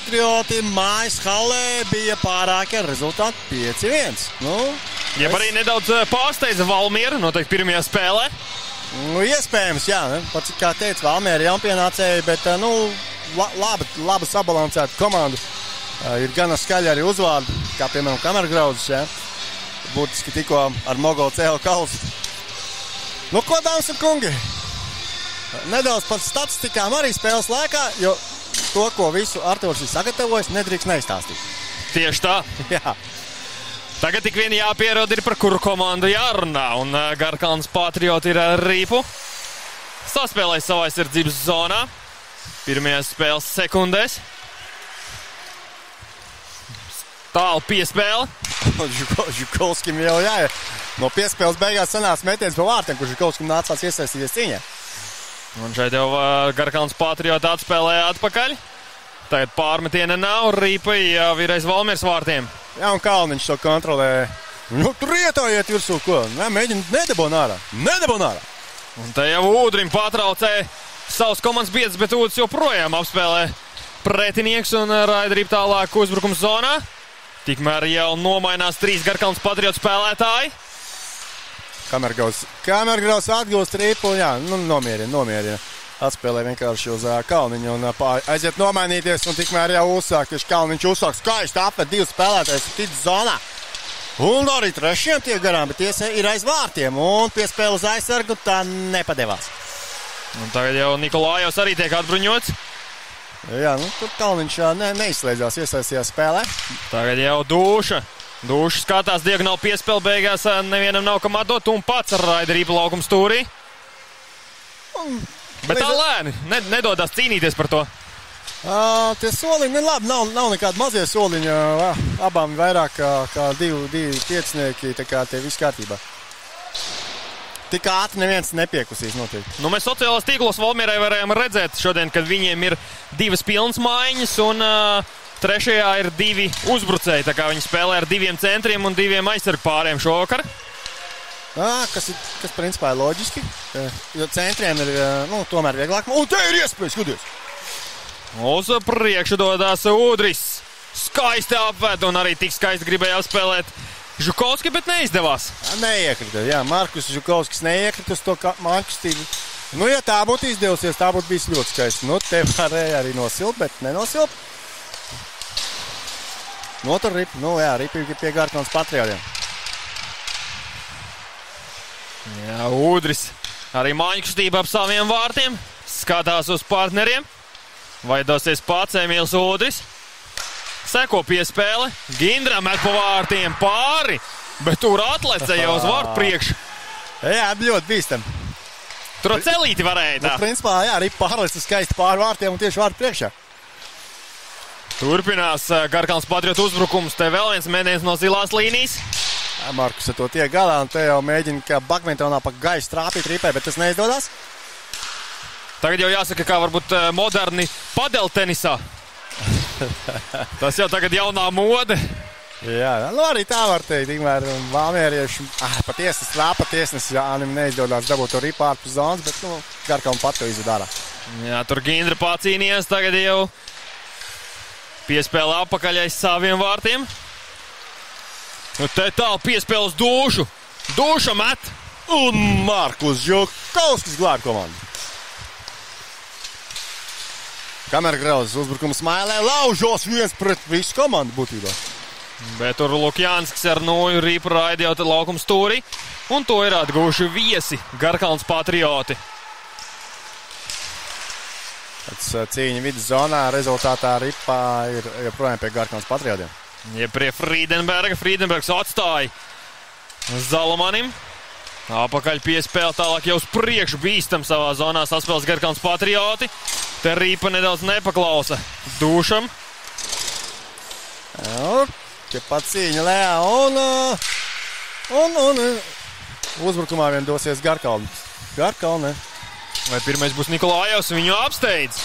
Patrioti mājas halē bija pārāki ar rezultātu 5-1. Jeb arī nedaudz pārsteidza Valmiera, noteikti pirmajā spēlē. Iespējams, jā. Pats, kā teica, Valmiera jaunpienācēji, bet, labi sabalansēta komanda. Ir gana skaļi arī uzvārdi, kā, piemēram, Kamergrauzes, jā. Būtiski tikko ar Mogolu CL Kalsu. Ko, dāmas un kungi? Nedaudz par statistikām arī spēles laikā, jo to, ko visu Artūrs ir sagatavojis, nedrīkst neizstāstīt. Tieši tā. Jā. Tagad tik vien jāpierod ir par kuru komandu jārunā, un Garkalnes Patrioti ir ar Rīpu. Saspēlēs savā aizsardzības zonā. Pirmajās spēles sekundēs. Tālu piespēle. Žukovskim jau jāja. No piespēles beigās sanāca metiens pa vārtiem, kur Žukovskim nācās iesaistīties cīņā. Un šeit jau Garkalnes Patrioti atspēlēja atpakaļ. Tagad pārmetiena nav, Rīpa jau ir aiz Valmieras vārtiem. Jā, un Kalniņš to kontrolē. Tur ietājiet virsū, ko? Mēģina nedabon ārā. Un te jau Ūdrim patraucē savus komandas biedrs, bet Ūdris joprojām apspēlē pretinieks un raida Rīpu tālāk uzbrukums zonā. Tikmēr jau nomainās 3 Garkalnes Patriotu spēlētāji. Kamergraus atgūst Rīpu, jā, nomierina. Atspēlē vienkārši uz Kalniņu un aiziet nomainīties, un tikmēr jau uzsāk, tieši Kalniņš uzsāk skaisti apvet 2 spēlētājus tic zonā. Un arī trešiem tiek garām, bet tiesa ir aiz vārtiem, un piespēle uz aizsargu tā nepadevās. Un tagad jau Nikolājos arī tiek atbruņots. Jā, tur Kalniņš neizslēdzās, iesaistījās spēlē. Tagad jau Dūša. Dūša skatās diagonāli piespēle, beigās nevienam nav kam atdot, un pats raida Rīpa laukuma stūrī. Bet tā lēni, nedodās cīnīties par to. Tie soliņi, labi, nav nekādi mazie soliņi, abām vairāk kā 2 piecinieki, tā kā tie viss kārtībā. Tik ātri neviens nepiekusīs noteikti. Mēs sociālās tīklos Valmierai varējām redzēt šodien, kad viņiem ir 2 pilnas mājiņas, un trešajā ir 2 uzbrucēji, tā kā viņi spēlē ar 2 centriem un 2 aizsargu pāriem šovakar. Kas principā ir loģiski, jo centriem ir tomēr vieglāk. Un te ir iespējas, skaties! Uz priekšu dodās Ūdris. Skaisti apved un arī tik skaisti gribēja apspēlēt Žukovski, bet neizdevās. Neiekrita, jā, Markus Žukovskis neiekrita uz to mākstību. Ja tā būtu izdevusies, tā būtu bijis ļoti skaisti. Te varēja arī nosilpt, bet nenosilpt. Tur Ripi, Ripi pie Garkalnes Patriotiem. Jā, Ūdris arī māju kustība ap saviem vārtiem. Skatās uz partneriem. Vaidosies pats Emīls Ūdris. Seko piespēle. Gindra met pa vārtiem pāri. Bet tur atlecē jau uz vārtu priekšu. Jā, ļoti bīstam. Tur celīti varēja tā. Principā, jā, arī pārleca skaisti pāri vārtiem un tieši vārtu priekšā. Turpinās Garkalnes Patriotu uzbrukums. Te vēl viens metiens no zilās līnijas. Markus ar to tiek galā, un te jau mēģina kā badmintonā pa gaisu trāpīt Rīpai, bet tas neizdodas. Tagad jau jāsaka, kā varbūt moderni padeltenisā. Tas jau tagad jaunā mode. Jā, arī tā var teikt, tikmēr valmierieši patiesnes, trāpatiesnes, Jānim neizdodas dabūt to Rīpā ārpus zonas, bet Garkalnes Patriotu izdarā. Jā, tur Gindra pacīnījās, tagad jau piespēle apakaļ aiz saviem vārtiem. Te tālu piespēles Dūšu. Dūša met. Un Markus Žukovskis glāb komandu. Kamergrauzes uzbrukums Mailē laužos viens pret visu komandu būtībā. Bet tur Lukjānskis ar Noju Rīpu raida jau tad laukuma stūrī. Un to ir atguvuši viesi Garkalnes Patrioti. Cīņa vidus zonā rezultātā Rīpā ir joprojām pie Garkalnes Patriotiem. Pie Frīdenberga. Frīdenbergs atstāja Zalomanim. Apakaļ piespēle tālāk jau uz priekšu bīstam savā zonā saspēles Garkalnes Patrioti. Te Rīpa nedaudz nepaklausa Dūšam. Tie pat cīņa lējā un uzbrukumā vien dosies Garkalne. Vai pirmais būs Nikolājos, viņu apsteidz.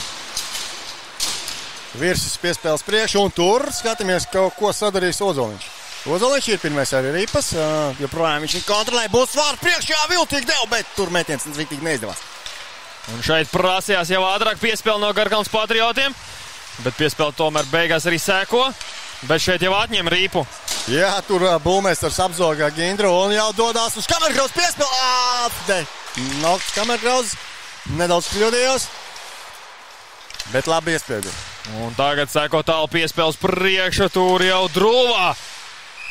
Virsis piespēles priekšu, un tur skatāmies, ko sadarīs Ozoliņš. Ozoliņš ir pirmais arī Rīpas, joprojām viņš kontrolē, būs vārtu priekšā, viltīgi dev, bet tur metiens riktīgi neizdevās. Un šeit prasījās jau ātrāk piespēle no Garkalnes Patriotiem. Bet piespēle tomēr beigās arī sēko. Bet šeit jau atņem Rīpu. Jā, tur Bulmeisters apzogā Gindru un jau dodās uz Kamergrauz piespēli. Nokts Kamergrauz. Nedaudz kļūdījos. Bet labi iespēja. Un tagad sēko tālu piespēles priekšu, tur jau drūvā.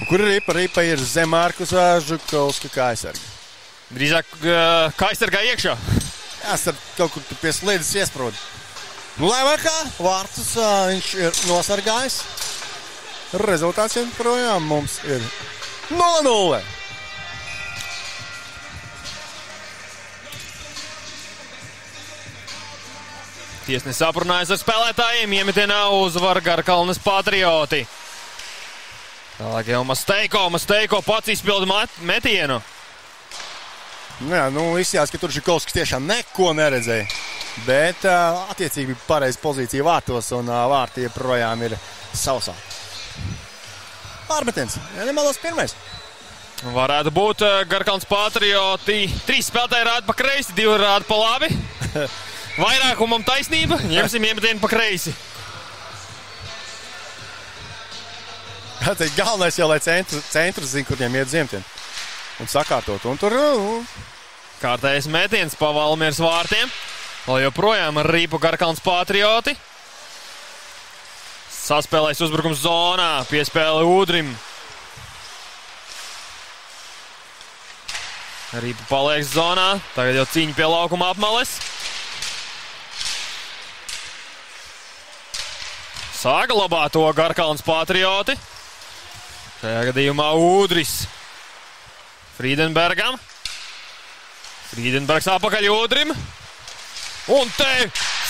Kur ir Ripa? Ripa ir zem Markus Žukovska kājsarga. Drīzāk kājsargā iekšā. Jā, starp kaut kur pie slīdes iesprūda. Nu, lai vai kā, vārtus viņš ir nosargājis. Rezultāts joprojām mums ir 0-0. Tiesnesis aprunājas ar spēlētājiem, iemetienā uzvar Garkalnes Patrioti. Tālāk jau Masteiko pats izpilda metienu. Jā, izskatās, ka tur Žikovskis tiešām neko neredzēja. Bet attiecīgi bija pareiza pozīcija vārtos un vārti joprojām ir sausā. Pārmetiens, ja nemaldos pirmais. Varētu būt Garkalnes Patrioti. 3 spēlētāji rāda pa kreisi, 2 rāda pa labi. Vairākumam taisnība, ņemsim iemetienu pa kreisi. Galvenais jau, lai centrs zina, kur viņiem iet ziemtien. Un sakārtot. Un tur... Kārtējais metiens pa Valmieras vārtiem. Vēl joprojām ar Rīpu Garkalnes Patrioti. Saspēlēs uzbrukums zonā. Piespēle Udrim. Rīpa paliek zonā. Tagad jau cīņa pie laukuma apmales. Saglabā to Garkalnes Patrioti. Šajā gadījumā Udris Friedenbergam. Friedenbergs apakaļ Udrim. Un te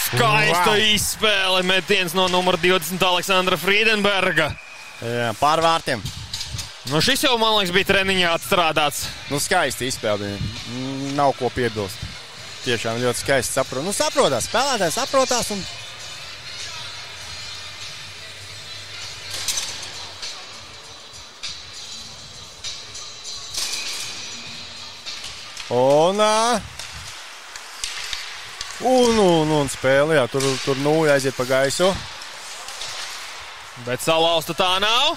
skaista izspēle. Metiens no numur 20 Aleksandra Friedenberga. Jā, pār vārtiem. Šis jau, man liekas, bija treniņā atstrādāts. Skaisti izspēle. Nav ko piebilst. Tiešām ļoti skaisti saprot. Saprotās. Spēlētājs saprotās un... Un spēle, jā, tur aiziet pa gaisu. Bet salausta tā nav.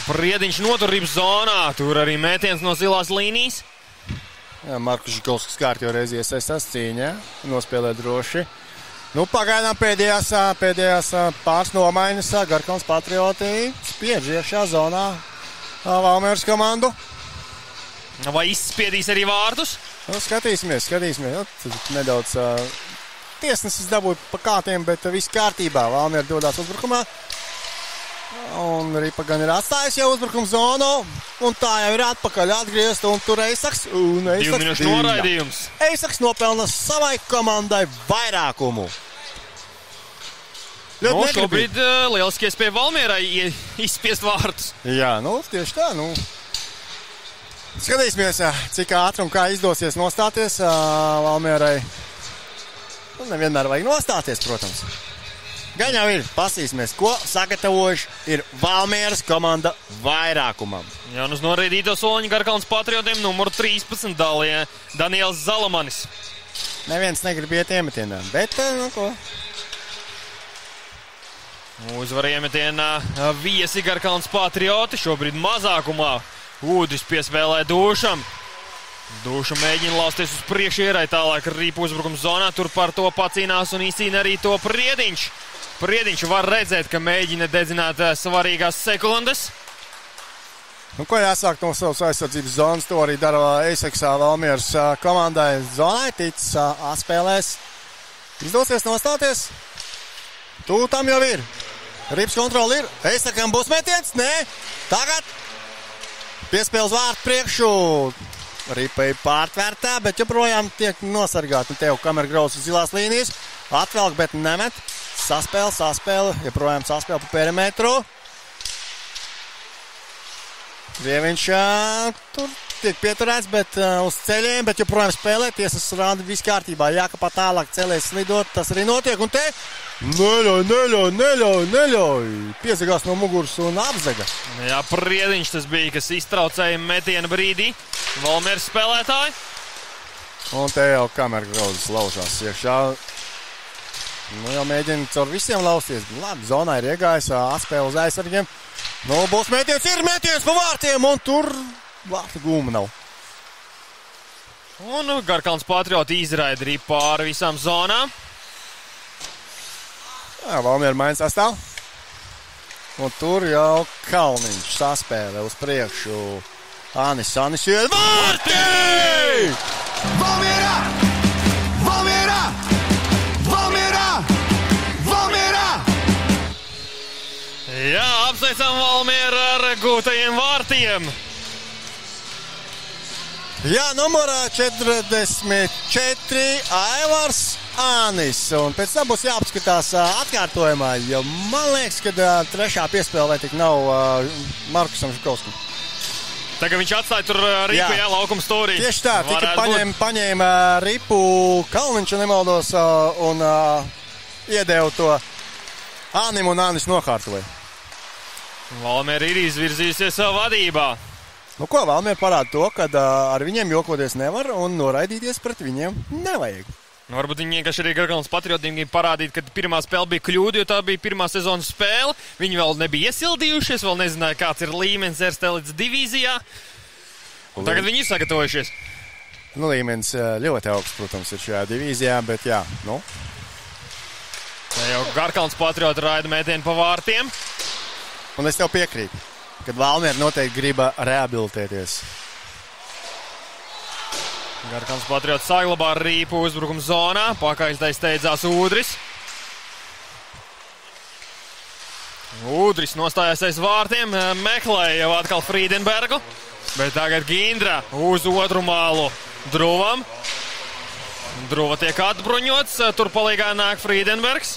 Priediņš noturības zonā, tur arī mētiens no zilās līnijas. Jā, Markus Žikovskis kārtībā reiz iesaistās cīņā, nospēlē droši. Pagaidām pēdējās pāris nomaiņas Garkalnes Patrioti spiež iekšā zonā Valmieras komandu. Vai izspiedīs arī vārtus? Skatīsimies. Nedaudz tiesnesis dabūja pa kātiem, bet viss kārtībā. Valmiera dodās uzbrukumā. Un Ripa gan ir atstājis jau uzbrukuma zonu. Un tā jau ir atpakaļ atgriezt. Un tur Eisaks. 2 minūšu noraidījums. Eisaks nopelna savai komandai vairākumu. Šobrīd lieliski iespēja Valmierai izspiest vārtus. Jā, tieši tā. Skatīsimies, cik ātri un kā izdosies nostāties Valmierai. Nevienmēr vajag nostāties, protams. Gan jau ir, pasīsimies, ko sagatavojuši ir Valmieras komanda vairākumam. Jā, uz noraidīto soliņu Garkalnes Patriotiem numur 13 Daniels Zalamanis. Neviens negrib iet iemetienā, bet ko? Uzvar iemetienā viesi Garkalnes Patrioti, šobrīd mazākumā. Udris piespēlē Dūšam. Dūša mēģina lausties uz priekšu, ierai tālāk Rīpa uzbrukums zonā, tur par to pacīnās un izcīna arī to Priediņš. Priediņš var redzēt, ka mēģina dedzināt svarīgās sekundes. Ko jāsāk no savas aizsardzības zonas, to arī dara Eisaksā Valmieras komandai zonai, ticis spēlēs. Izdosies nostāties? Tam jau ir. Rīpas kontroli ir. Eisakam būs metiens? Nē. Tagad piespēles vārtu priekšu. Rīpa ir pārtvērtā, bet joprojām tiek nosargāta. Te jau Kamergrauz uz zilās līnijas. Atvelk, bet nemet. Saspēle. Joprojām saspēle pa perimetru. Vieviņš tur tiek pieturēts, bet uz ceļiem, bet joprojām spēlē. Tiesas rāda viss kārtībā. Jākapā tālāk celēs slidot. Tas arī notiek. Un te neļauj. Piezagās no muguras un apzaga. Jā, Priediņš tas bija, kas iztraucēja metiena brīdī. Valmieras spēlētāji. Un te jau Kamergrauzes laužās iekšā. Nu, jau mēģina caur visiem lausties. Labi, zonā ir iegājis, atspēle uz aizsargiem. Nu, būs mētiens pa vārtiem, un tur vārta gūma nav. Un Garkalns Patrioti izraida arī pāri visām zonām. Jā, Valmiera maina sastāv. Un tur jau Kalniņš saspēlē uz priekšu. Anis iet vārtī! Valmiera! Valmiera! Valmiera! Valmiera! Jā, apsveicam Valmieru ar gūtajiem vārtiem. Jā, numurā 44 Aivars Anis. Un pēc tam būs jāapskatās atkārtojumā, jo man liekas, ka trešā piespēlē tik nav Markusam Žukovskim. Tagad viņš atstāja tur ripu, jā, laukuma stūrī. Tieši tā, tika paņēma ripu Kalniņš, nemaldos, un iedēva to Anim, un Anis nokārtoja. Valmiera ir izvirzījusies savā vadībā. Nu ko, Valmiera parāda to, ka ar viņiem jokoties nevar un noraidīties pret viņiem nevajag. Nu, varbūt viņi vienkārši arī Garkalns Patriotiem grib parādīt, ka pirmā spēle bija kļūda, jo tā bija pirmā sezonas spēle. Viņi vēl nebija iesildījušies, vēl nezināja, kāds ir līmenis Erstelids divīzijā. Un tagad viņi ir sagatavojušies. Nu, līmenis ļoti augsts, protams, ir šajā divīzijā, bet jā, nu. Tā jau Garkalns Patrioti raida mētienu pa vārtiem. Un es tev piekrītu, kad Valmiera noteikti griba rehabilitēties. Garkalns Patrioti saglabā rīpu uzbrukuma zonā. Pakaļtais steidzās Ūdris. Ūdris nostājās aiz vārtiem, meklēja jau atkal Frīdenbergu. Bet tagad Gindra uz otru malu Druvam. Druva tiek atbruņots, tur palīgā nāk Frīdenbergs.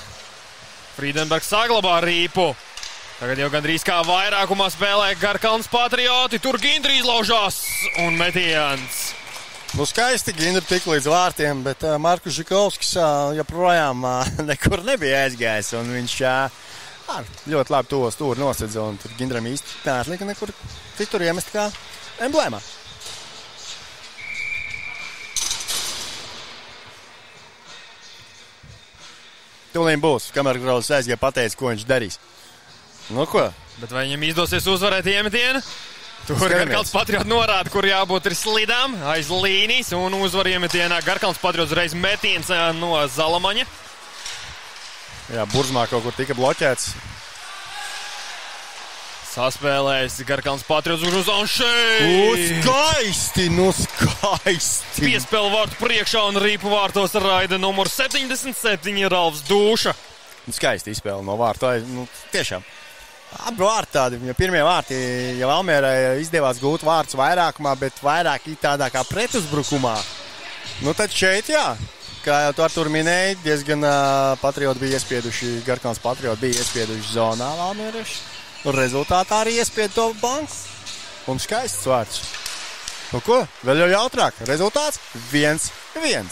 Frīdenbergs saglabā rīpu. Tagad jau gandrīz kā vairākumā spēlē Garkalns Patrioti. Tur Gindra izlaužās un metiens. Nu, skaisti Gindra tik līdz vārtiem, bet Markus Žikovskis joprojām nekur nebija aizgājis. Un viņš ļoti labi to stūri nosedza, un tur Gindram īsti neatlika nekur citur iemest kā emblēmā. Tūlīt būs, kamēr Grauds aizgāja pateica, ko viņš darīs. Nu ko? Bet vai viņam izdosies uzvarēt iemetienu? Tur Skatāmies. Garkalns Patrioti norāda, kur jābūt ir slidām aiz līnijas, un uzvar iemetienā Garkalns Patrioti reiz metiens no Zalamaņa. Jā, Burzmā kaut kur tika bloķēts. Saspēlējis Garkalns Patrioti uz un šeit! Skaisti, nu skaisti! Piespēle vārtu priekšā un rīpu vārtos raida numur 77 Ralfs Dūša. Skaisti izspēle no vārta, nu tiešām. Abi vārti tādi, jo pirmie vārti, ja Valmierai izdevās gūt vārtus vairākumā, bet vairāk tādā kā pretuzbrukumā. Nu tad šeit, jā, kā jau tu ar tur minēji, diezgan Patrioti bija iespieduši, Garkalns Patrioti bija iespieduši zonā Valmierieši. Un rezultātā arī iespied to banku. Un skaists vārds. Nu ko, vēl jau jautrāk. Rezultāts 1-1.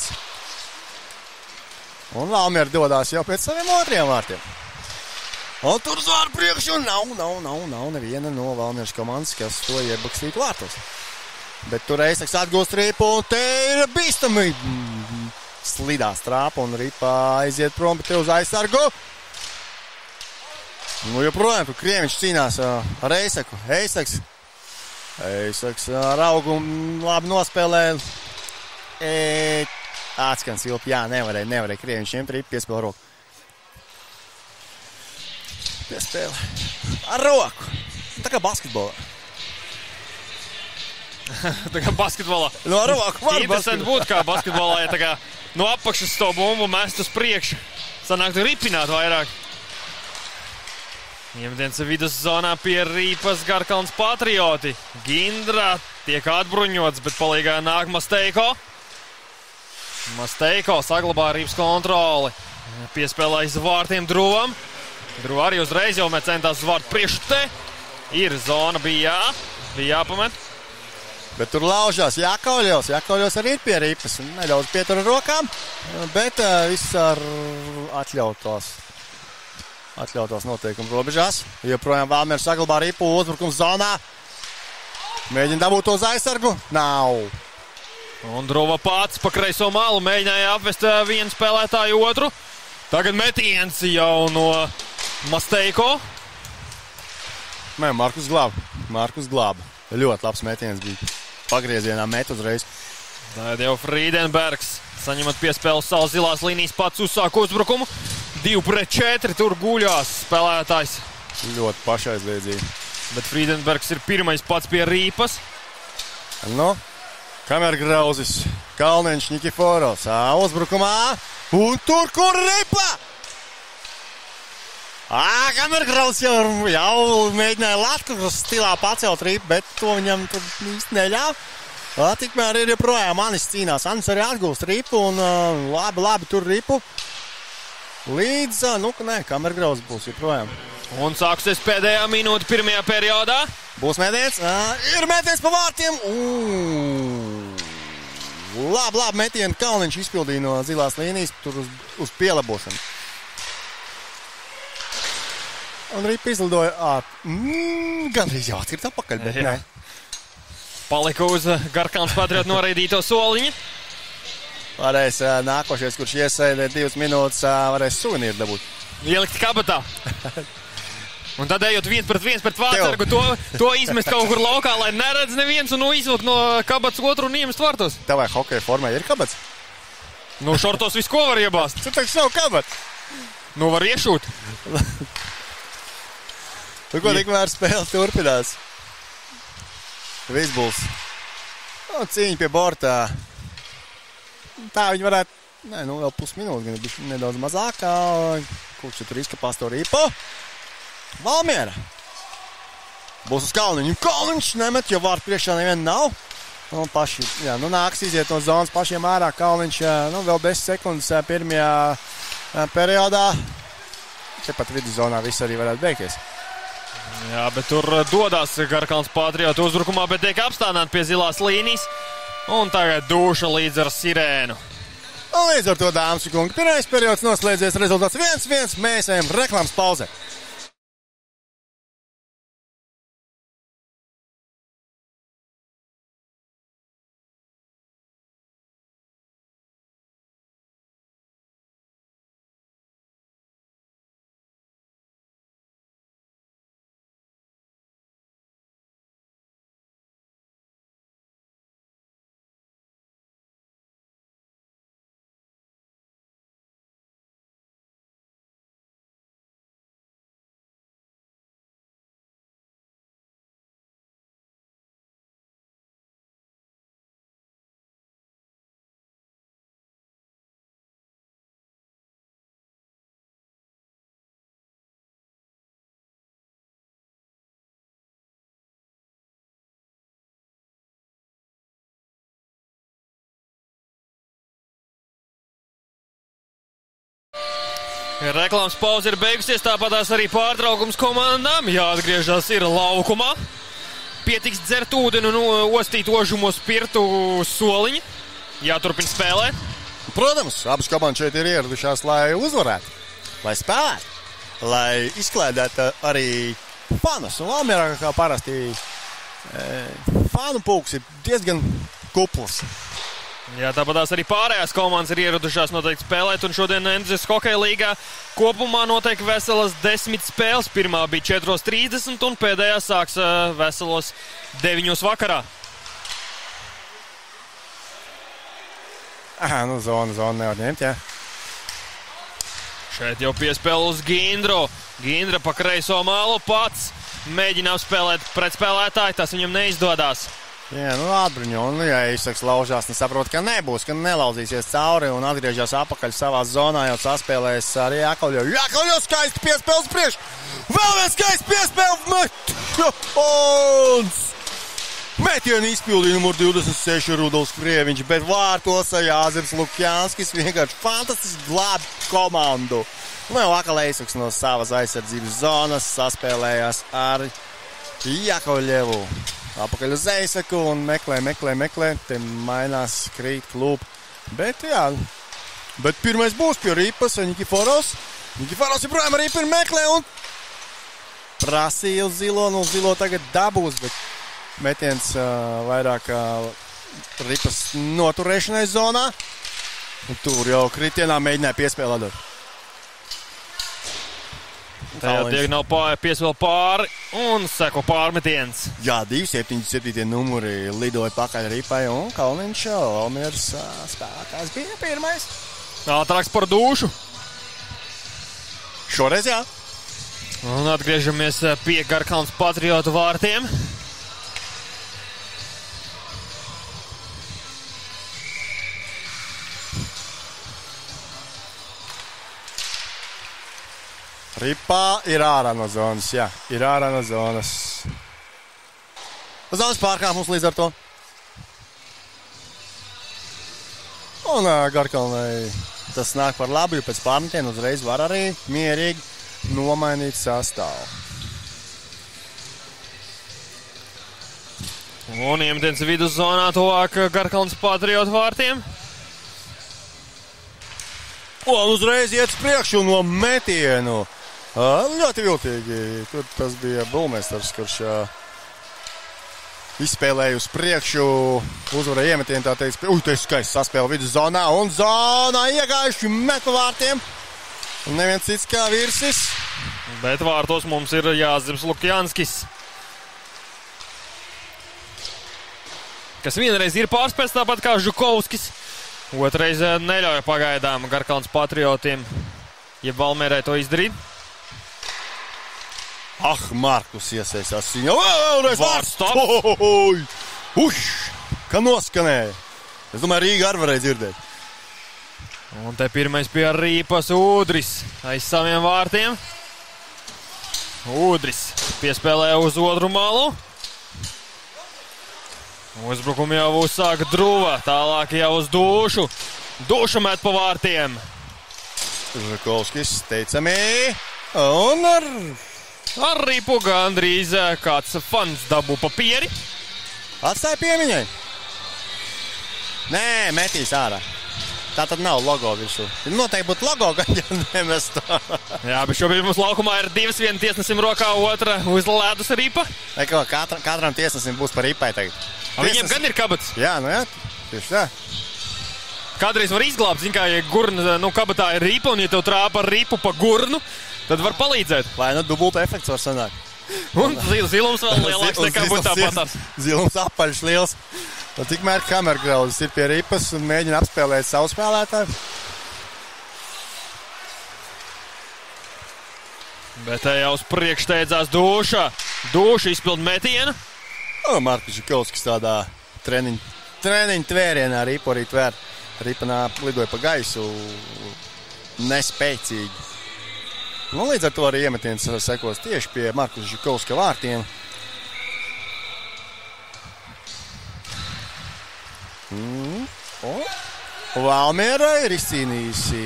Un Valmiera dodās jau pēc saviem otriem vārtiem. Un tur zvāra priekšu, un nav neviena no Valmieras komandas, kas to iebakstītu vārtos. Bet tur Eisaks atgūst ripu, un te ir bīstami slidās trāpa, un ripa aiziet prom, bet te uz aizsargu. Nu, joprojām, tur Krieviņš cīnās ar Eisaku. Eisaks ar augu labi nospēlē. Atskans ilpi, jā, nevarēja Krieviņš ņemt ripu, piespēl roku. Piespēle ar roku. Tā kā basketbolā. Tā kā basketbolā. No roku var Interesanti būtu, kā basketbolā, ja tā kā no apakšas to bumbu mest uz priekšu. Sanāktu ripināt vairāk. Iemetiens vidus zonā pie rīpas Garkalns Patrioti. Gindra tiek atbruņots, bet palīgā nāk Masteiko. Masteiko saglabā rīpas kontroli. Piespēlē aiz vārtiem Druvam. Druva arī uzreiz jau centās uz vārtu priekšu te. Ir zona, bija jāpamet. Bet tur laužās Jākauļos arī ir pie rīpas. Nedaudz pietur ar rokām, bet viss ar atļautos noteikumu robežās. Joprojām Valmiera saglabā ripu uzbrukums zonā. Mēģina dabūt uz aizsargu. Nav. Un Druva pats pa kreiso malu mēģināja apvest vienu spēlētāju otru. Tagad metiens jau no Masteiko. Nē, Markus glāba. Ļoti labs metiens bija. Pagriezienā met uzreiz. Tagad jau Friedenbergs saņemat piespēles savu zilās līnijas pats uzsāk uzbrukumu. 2-4 tur guļās spēlētājs. Ļoti pašaizliedzīgi. Bet Friedenbergs ir pirmais pats pie rīpas. Nu, Kamergrauzis, Kalniņš, Nikiforovs. Uzbrukumā. Un tur, kur ripa? Kamergrauzis jau mēģināja Latgales stilā pacelt ripu, bet to viņam tur īsti neļāva. Tikmēr ir joprojām Anis cīnās. Anis arī atgūst ripu un labi tur ripu. Līdz, Kamergrauzis būs joprojām. Un sāksies pēdējā minūte pirmajā periodā. Būs metiens. Ir metiens pa vārtiem. Labi metienu Kalniņš izpildīja no zilās līnijas tur uz pielabošanu. Un ripa izlidoja gandrīz jau atskriet atpakaļ, bet nē. Palika uz Garkalns Patriotu noraidīto soliņu. Varēs nākošais, kurš iesēdē 2 minūtes, varēs suvenīru dabūt. Ielikt kabatā. Un tad ejot 1-1 pret vārtsargu, to izmest kaut kur laukā, lai neredz neviens un izvilkt no kabatas otru un iemest vārtos. Tavai hokeja formai ir kabats? Nu, šortos visu ko var iebāzt. Tu taču nav kabats. Nu, var iešūt. Tu ko tikmēr spēle turpinās. Visbuls. Cīņa pie bortā. Tā viņi varētu, vēl pusminūti, gan bija nedaudz mazākā. Kurš tur izkapās to ripu? Valmiera. Būs uz Kalniņu. Kalniņš nemet, jo vārtu priekšā neviena nav. Un paši, nāks iziet no zonas pašiem ārā. Kalniņš, vēl 10 sekundes pirmajā periodā. Tepat viduszonā viss arī varētu beigties. Jā, bet tur dodās Garkalns Patriotu uzbrukumā, bet tiek apstādināti pie zilās līnijas. Un tagad duša līdz ar sirēnu. Un līdz ar to, dāmas un kungi, pirmais periods noslēdzies, rezultāts 1-1. Mēs ejam reklāmas pauzē. Reklāmas pauze ir beigusies, tāpatās arī pārtraukums komandām. Jāatgriežas ir laukumā. Pietiks dzert ūdeni un ostīt ožumo spirtu soliņu. Jāturpina spēlēt. Protams, abas komandas šeit ir ieradušās, lai uzvarētu, lai spēlētu, lai izklaidētu arī fanus. Un Valmierā, kā parasti, fanu pulks ir diezgan kupls. Jā, tāpatās arī pārējās komandas ir ieradušās noteikti spēlēt, un šodien Endzeses hokeja līgā kopumā notiek veselas 10 spēles. Pirmā bija 4:30, un pēdējā sāks veselos 9 vakarā. Zona nevar ņemt, jā. Šeit jau piespēle uz Gindru. Gindra pa kreiso malu pats mēģina apspēlēt pretspēlētāju, tas viņam neizdodās. Jā, atbruņo, un ja izsaks laužās, saprot, ka nebūs, ka nelauzīsies cauri un atgriežās apakaļ savā zonā, jau saspēlēs arī Jākaļo. Jākaļo skaisti piespēles priekš! Vēl viens skaisti piespēles! Metienu izpildīja numur 26 Rudolfs Krieviņš, bet vārtos Jāzeps Lukjānskis vienkārši fantastiski glāb komandu. Vēl Akaļ Eisaks no savas aizsardzības zonas saspēlējās ar Jākaļevu. Apakaļ uz Eisaku un meklē. Te mainās, krīt, klūp. Bet pirmais būs pie ripas Nikiforovs. Nikiforovs joprojām ripu meklē un prasīja uz zilo. Nu, zilo tagad dabūs, bet metiens vairāk ripas noturēšanai zonā. Un tur jau kritienā mēģināja piespēlēt. Tajā diagonāli piespēle pāri un seko pārmetiens. Jā, 277 numuri lidoja pakaļ Ripai un Kalniņš Valmieras spēlētājs bija pirmais. Ātrāks par dušu. Šoreiz jā. Un atgriežamies pie Garkalnes Patriotu vārtiem. Ripā ir ārā no zonas, jā, ir ārā no zonas. Zonas pārkāpums līdz ar to. Un Garkalnei tas nāk par labu, jo pēc pārmetiena uzreiz var arī mierīgi nomainīt sastāvu. Un iemetiens viduszonā tuvāk Garkalnes Patriotu vārtiem. Un uzreiz iet uz priekšu no metienu. Ļoti viltīgi. Tur tas bija Bulmesters, kurš izspēlēja uz priekšu, uzvarēja iemetienu, tā teiks, te skaisti saspēle viduszonā un zonā iegājuši met pa vārtiem. Un neviens cits kā Virsis. Bet vārtos mums ir Jāzeps Lukjanskis, kas vienreiz ir pārspēts tāpat kā Žukovskis. Otrais neļauj pagaidām Garkalnes Patriotiem, ja Valmierai to izdarīt. Markus iesaistās viņu. Vārds stops. Kā noskanēja. Es domāju, Rīga arī varēja dzirdēt. Un te pirmais pie Rīpas Udris aiz saviem vārtiem. Udris piespēlē uz otru malu. Uzbrukumu jau uzsāka Druva, tālāk jau uz Dušu. Duša met pa vārtiem. Žakovskis teicamī. Un ar Rīpu gandrīz kāds fans dabū papieri. Atstāja piemiņai. Nē, metīs ārā. Tā tad nav logo visu. Noteikti būtu logo, kad jau nemest to. Jā, bet šobrīd mums laukumā ir divas, viena tiesnesim rokā, otra uz ledus Rīpa. Katram tiesnesim būs par Ripai tagad. Viņiem gan ir kabats. Jā, nu jā, tieši tā. Kādreiz var izglābt, zin kā, ja gurna, kabatā ir Rīpa, un ja tev trāpa ar Ripu pa gurnu, tad var palīdzēt. Vai dubulta efekts var sanākt. Un zilums vēl lielāks nekā būtu tāpatās. Zilums apaļš liels. Un tikmēr kamergrauzes ir pie Ripas un mēģina apspēlēt savu spēlētāju. Bet te jau uz priekšu steidzās Duša. Duša izpild metienu. Markus Žukovskis tādā treniņu tvērienā Ripu arī tvēr. Ripanā lidoja pa gaisu nespēcīgi. Nu, līdz ar to arī iemetiens sekos tieši pie Markus Žukovska vārtiem. Valmiera ir izcīnījusi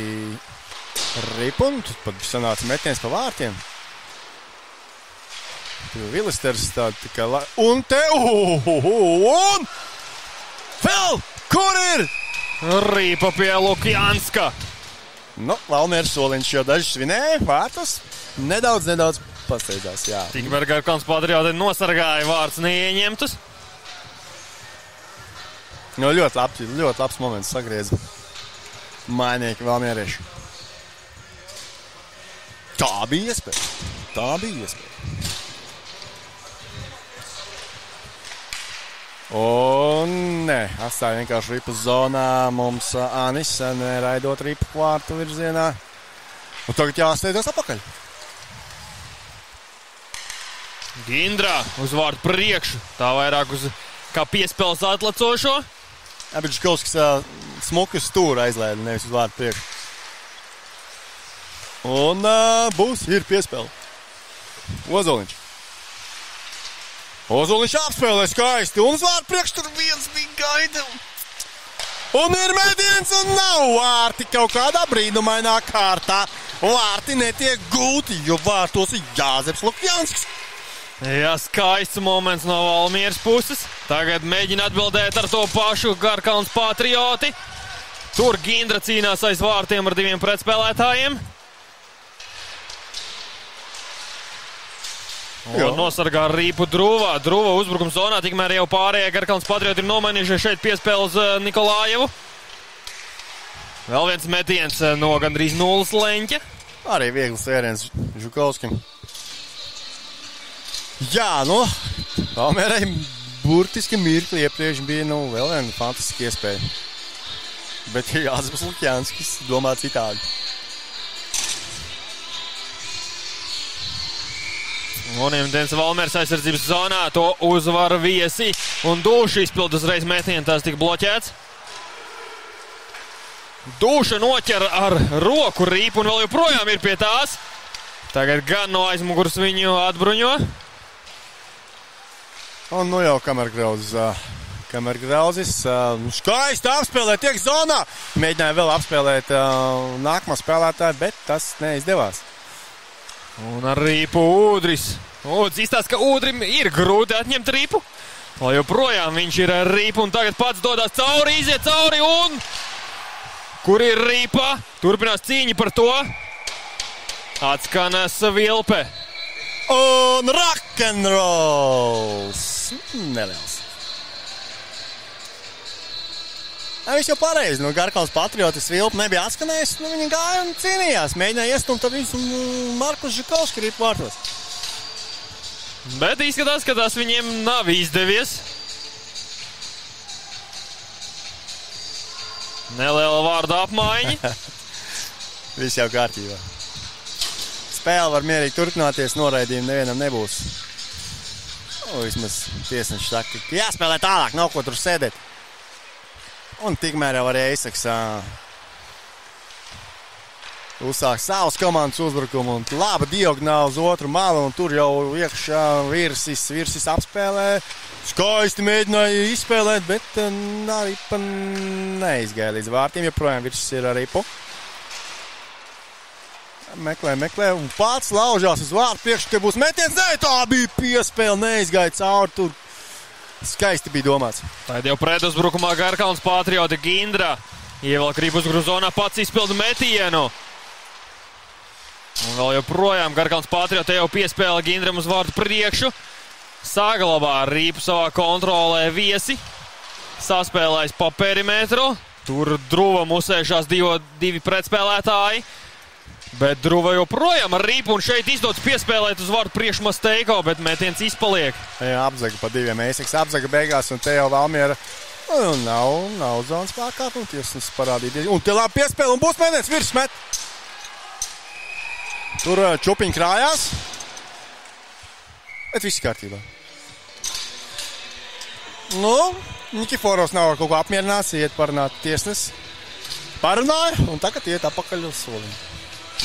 Ripu, un pat sanāca metiens pa vārtiem. Vilisters tāda kā... Un te... Un... Vēl! Kur ir? Rīpa pie Lukjanska. Valmieras soliņš jau daži svinēja vārtus. Nedaudz pasteidzās, jā. Tikmēr Garkalnes Patrioti nosargāja vārds neieņemtus. Ļoti labs moments sagrieza mainieki valmierieši. Tā bija iespēja. Un nē, atstāja vienkārši Ripas zonā. Mums Anis neraidot Ripu vārtu virzienā. Un tagad jāsteidzas apakaļ. Gindra uz vārtu priekšu. Tā vairāk uz kā piespēles atlacošo. Jā, bet Žukovskis smuku stūru aizlēda, nevis uz vārtu priekšu. Un ir piespēle. Ozoliņš apspēlē skaisti, un uz vārtu priekš tur viens bija gaida. Un ir metiens, un nav vārti kaut kādā brīnumainā kārtā. Vārti netiek gūti, jo vārtos ir Jāzeps Lukjanskis. Jā, skaists moments no Valmieras puses. Tagad mēģina atbildēt ar to pašu Garkalnes Patrioti. Tur Gindra cīnās aiz vārtiem ar diviem pretspēlētājiem. Un nosargā Rīpu Druva. Druva uzbrukums zonā, tikmēr jau pārējie Garkalnes Patrioti ir nomainījušies šeit piespēle uz Nikolājevu. Vēl viens metiens no gandrīz nulles leņķa. Arī viegls vēriens Žukovskim. Jā, Valmierai burtiski mirkli iepriekš bija, vēl viena fantastiska iespēja. Bet Jāzeps Lukjanskis domā citādi. Un Imdens Valmieras aizsardzības zonā to uzvar viesi. Un Dūša izpild uzreiz metienu, tās tika bloķēts. Dūša noķer ar roku Rīpu un vēl joprojām ir pie tās. Tagad gan no aizmugurs viņu atbruņo. Un jau Kamergrauzis skaisti apspēlē, tiek zonā. Mēģināja vēl apspēlēt nākamā spēlētāja, bet tas neizdevās. Un ar Rīpu Ūdris. Ūdris izstāsta, ka Ūdrim ir grūti atņemt Rīpu. Lai joprojām viņš ir ar Rīpu un tagad pats dodas cauri, iziet cauri un... Kur ir Rīpa? Turpinās cīņa par to. Atskanās Vilpe. Un rock'n'rolls. Neliels. Viņš jau pareizi. Garkals Patriotis Vilpe nebija atskanējis. Viņi gāja un cīnījās. Mēģināja iestumt ar visu Markus Žukovski Rīpu vārtos. Bet izskatās, ka tas viņiem nav izdevies. Neliela vārda apmaiņa. Viss jau kārtībā. Spēle var mierīgi turpināties, noraidījumi nevienam nebūs. Vismaz tiesneši saka, ka jāspēlē tālāk, nav ko tur sēdēt. Un tikmēr jau arī Eisaks uzsāk savas komandas uzbrukumu un laba diagonāla uz otru malu un tur jau iekšā virsis apspēlē. Skaisti mēģināja izspēlēt, bet Ripa neizgāja līdz vārtiem, joprojām virsis ir ar Ripu. Meklē un pats laužās uz vārtu priekšu, ka būs metiens. Nē, tā bija piespēle, neizgāja cauri tur. Skaisti bija domāts. Tad jau pretuzbrukumā Garkalns Patrioti Gindra. Ievelk Ripu uzbrukumu zonā, pats izpildu metienu. Un vēl joprojām Garkalns Patrioti jau piespēle Gindram uz vārtu priekšu. Saglabā Rīpu savā kontrolē viesi. Saspēlējis pa perimetru. Tur Druvam uzsēžās divi pretspēlētāji. Bet Druva joprojām ar Rīpu un šeit izdodas piespēlēt uz vārtu priekšu Masteiko, bet metiens izpaliek. Jā, apzaga pa diviem. Eiseks apzaga beigās un te jau Valmiera nav zonas pārkāpuma. Tiesnes parādīja. Un te labi piespēle un būs metiens virs met. Tur Čupiņ krājās. Bet viss kārtībā. Nikiforovs nav ar kaut ko apmierināts, iet parunāt tiesnes. Parunāja un tagad iet apakaļ uz soliņu.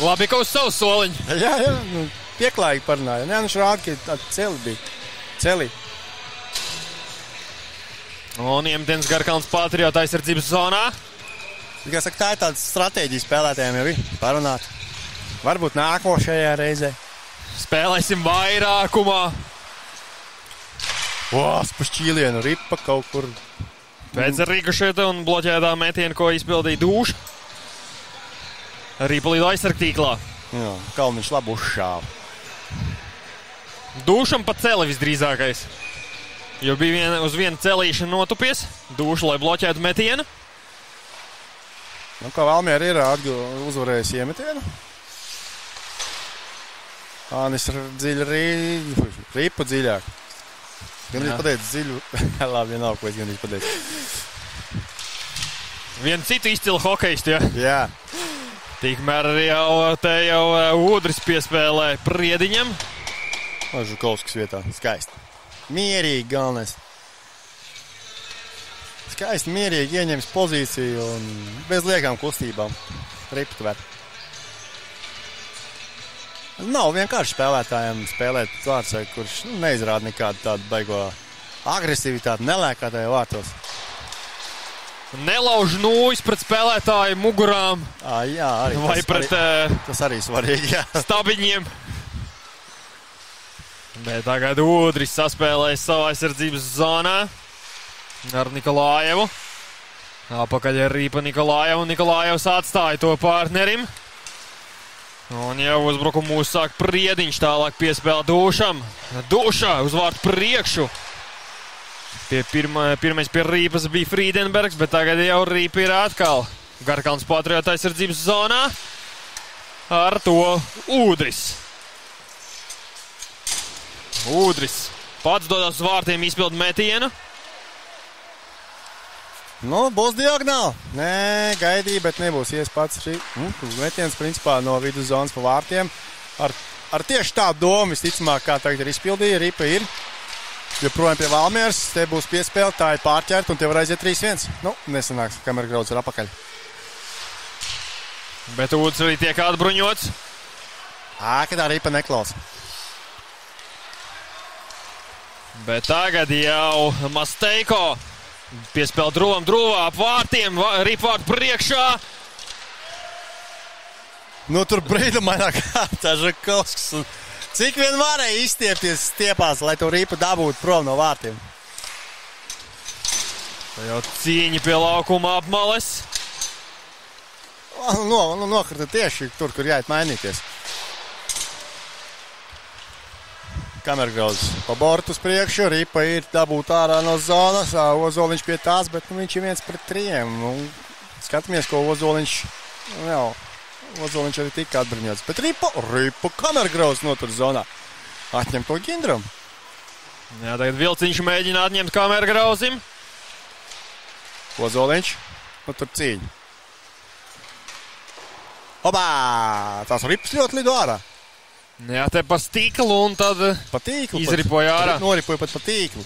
Labi, ka uz savu soliņu. Jā, pieklājīgi parunāja. Nē, viņš rāda, ka celi bija. Celi. Un Imdens Garkalns Patrioti aizsardzības zonā. Kā saka, tā ir tāda stratēģija spēlētājiem jau ir parunāt. Varbūt nākošajā reizē. Spēlēsim vairākumā. Pa šķīlienu Ripa kaut kur. Pēc rīkušieta un bloķētā metiena, ko izpildīja Dūša. Ripa līdz aizsargtīklā. Jā, Kalniņš labi uzšāva. Dūšam pa celi visdrīzākais. Jo bija uz vienu celīšanu notupies. Dūša, lai bloķētu metienu. Kā Valmiera ir uzvarējis iemetienu. Ānis dziļi Ripu dziļāk. Gan viņš pateica dziļu. Labi, nav ko es gan viņš pateica. Vienu citu izcilu hokejistu, ja? Jā. Tikmēr jau Ūdris piespēlē Priediņam. Žukovskis vietā. Skaisti. Mierīgi galvenais. Skaisti, mierīgi ieņems pozīciju un bez liekām kustībām. Ripu tver. Nav vienkārši spēlētājiem spēlēt vārdsai, kurš neizrāda nekādu tādu baigo agresivitāti, nelēkā tajā vārtos. Nelauž nūjas pret spēlētāju mugurām. Jā, arī. Vai pret tas arī svarīgi, jā. Stabiņiem. Bet tagad Ūdris saspēlēs savā aizsardzības zonā ar Nikolājevu. Apakaļ ar Rīpa Nikolājevu. Nikolājevs atstāja to partnerim. Un jau uzbrukumu uzsāk Priediņš, tālāk piespēlē Dūšam. Dūša uz vārtu priekšu. Pirmais pie Rīpas bija Friedenbergs, bet tagad jau Rīpa ir atkal Garkalns Patrioti aizsardzības zonā. ar to Ūdris. Ūdris pats dodas uz vārtiem izpild metienu. Nu, būs diagonāli. Nē, gaidīja, bet nebūs pats. Metiens principā no viduszonas pa vārtiem. Ar tieši tādu domu visticamāk, kā tagad ir izpildīja. Ripa ir joprojām pie Valmieras. Te būs piespēle, tā ir pārķerta un te var aiziet 3-1. Nu, nesanāks, kamēr Grauds ir apakaļ. Bet Ūdris arī tiek atbruņots. Ka tā Ripa neklausa. Bet tagad jau Masteiko piespēl Druvā ap vārtiem, Ripa vārtu priekšā. Nu, tur brīdumainā kārtā Žakovskis. Cik vien varēja izstiepties stiepās, lai to Ripa dabūtu prom no vārtiem. Tā jau cīņa pie laukuma apmales. Nokrita tieši tur, kur jāiet mainīties. Kamergrauds pa bortu uz priekšu, Ripa ir dabūt ārā no zonas, Ozoliņš pie tās, bet viņš ir 1-3. Skatāmies, ko Ozoliņš, Ozoliņš arī tika atbruņots. Bet Ripa Kamergrauds notur zonā. Atņem to Gindram. Jā, tagad Vilciņš mēģina atņemt Kamergrauzim. Ozoliņš, tur cīņa. Obā! Tās Ripas ļoti lido ārā. Jā, te pa stīklu un tad izripoja ārā. Noripoja pat pa tīklu.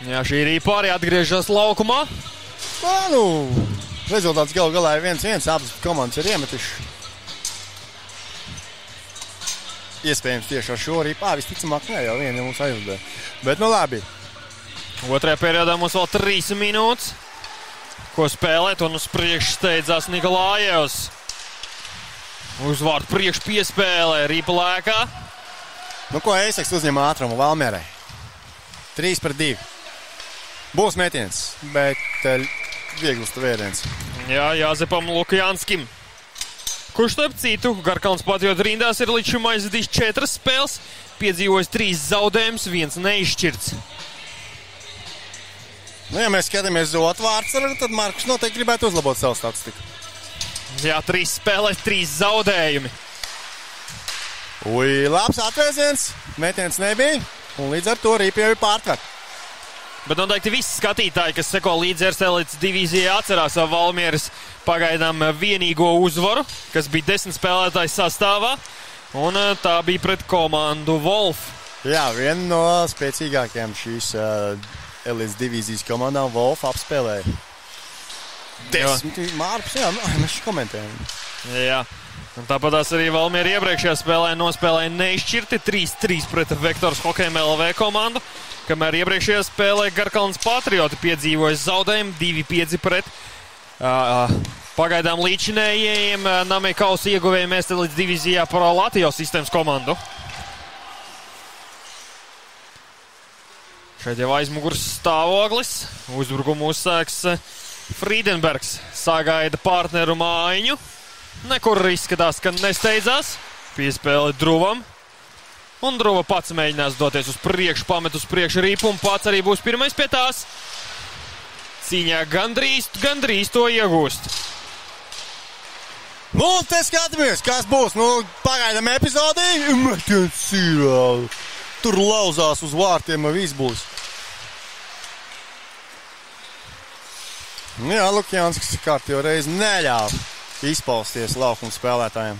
Jā, šī Ripa arī atgriežas laukumā. Rezultāts galu galā ir 1-1. Abas komandas ir iemetuši. Iespējams tieši ar šo Ripa. Visticamāk, jau viena mums aizvadē. Bet labi. Otrajā periodā mums vēl 3 minūtes. Ko spēlēt, un uz priekšu steidzās Nikolājevs. Uzvārtu priekšu piespēlē, Ripa lēkā. Ko Eiseks uzņem ātrumu Valmierai? 3-2. Būs metiens, bet viegls vēriens. Jā, Jāzepam Lukjanskim. Kurš starp citu, Garkalns Patriotu rindās ir līdz šim aizvadījis 4 spēles, piedzīvojis 3 zaudējumus, 1 neizšķirts. Ja mēs skatāmies uz otru vārdsvaru, tad Markus noteikti gribētu uzlabot savu statistiku. Jā, 3 spēlēs, 3 zaudējumi. Labs atvēziens, metiens nebija, un līdz ar to Ripa jau ir pārtverta. Bet noteikti visi skatītāji, kas seko līdz RSL divīzijai, atcerās Valmieras pagaidām vienīgo uzvaru, kas bija 10 spēlētājs sastāvā, un tā bija pret komandu Wolf. Jā, viena no spēcīgākajām šīs elites divīzijas komandām Wolf apspēlēja. 10 mārpus, mēs komentējam. Jā, un tāpatās arī Valmiera iepriekšējā spēlē nospēlēja neizšķirti 3-3 pret Vektors Hokeja LV komandu, kamēr iepriekšējā spēlē Garkalns Patrioti piedzīvoja zaudējumu 2-5 pret pagaidām līdzinējiem Namei kausa ieguvējiem elites divīzijā Pro Latvijas sistēmas komandu. Šeit jau aizmugurs stāvoklis, uzbrukumu uzsāks Friedenbergs, sagaida partneru mājiņu, nekur izskatās, ka nesteidzās, piespēle Druvam, un Druva pats mēģinās doties uz priekšu, pamet uz priekšu Ripu, un pats arī būs pirmais pie tās. Cīņā gandrīz to iegūst. Te skatāmies, kas būs, pagaidām epizodī, metiens ir, tur lauzās uz vārtiem, viss būs. Jā, Lukjanskis kārtībā reizi neļāva izpausties laukuma spēlētājiem.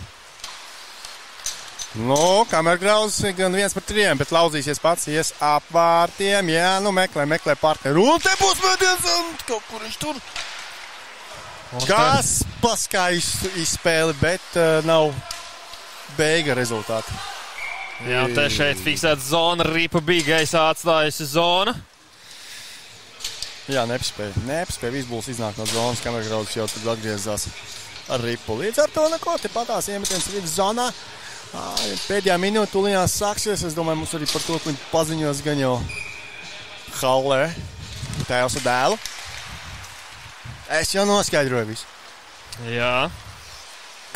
Kamergrauds gan 1-3, bet lauzīsies pats, ies ap vārtiem. Jā, meklē partneri. Un te būs metiens, un kaut kur viņš tur. Kas paskaistu izspēli, bet nav beiga rezultāti. Jā, te šeit fiksēta zona, Ripa bija gaisā atstājusi zona. Jā, nepaspēja Vīsbuls iznāk no zonas, Kamergrauds jau tad atgriezās ar Ripu. Līdz ar to neko, te patās iemetiens vidus zonā. Pēdējā minūte tuliņās sāksies, es domāju, mums arī par to, ko viņi paziņos gan jau hallē, tēvs ar dēlu. Es jau noskaidroju visu. Jā.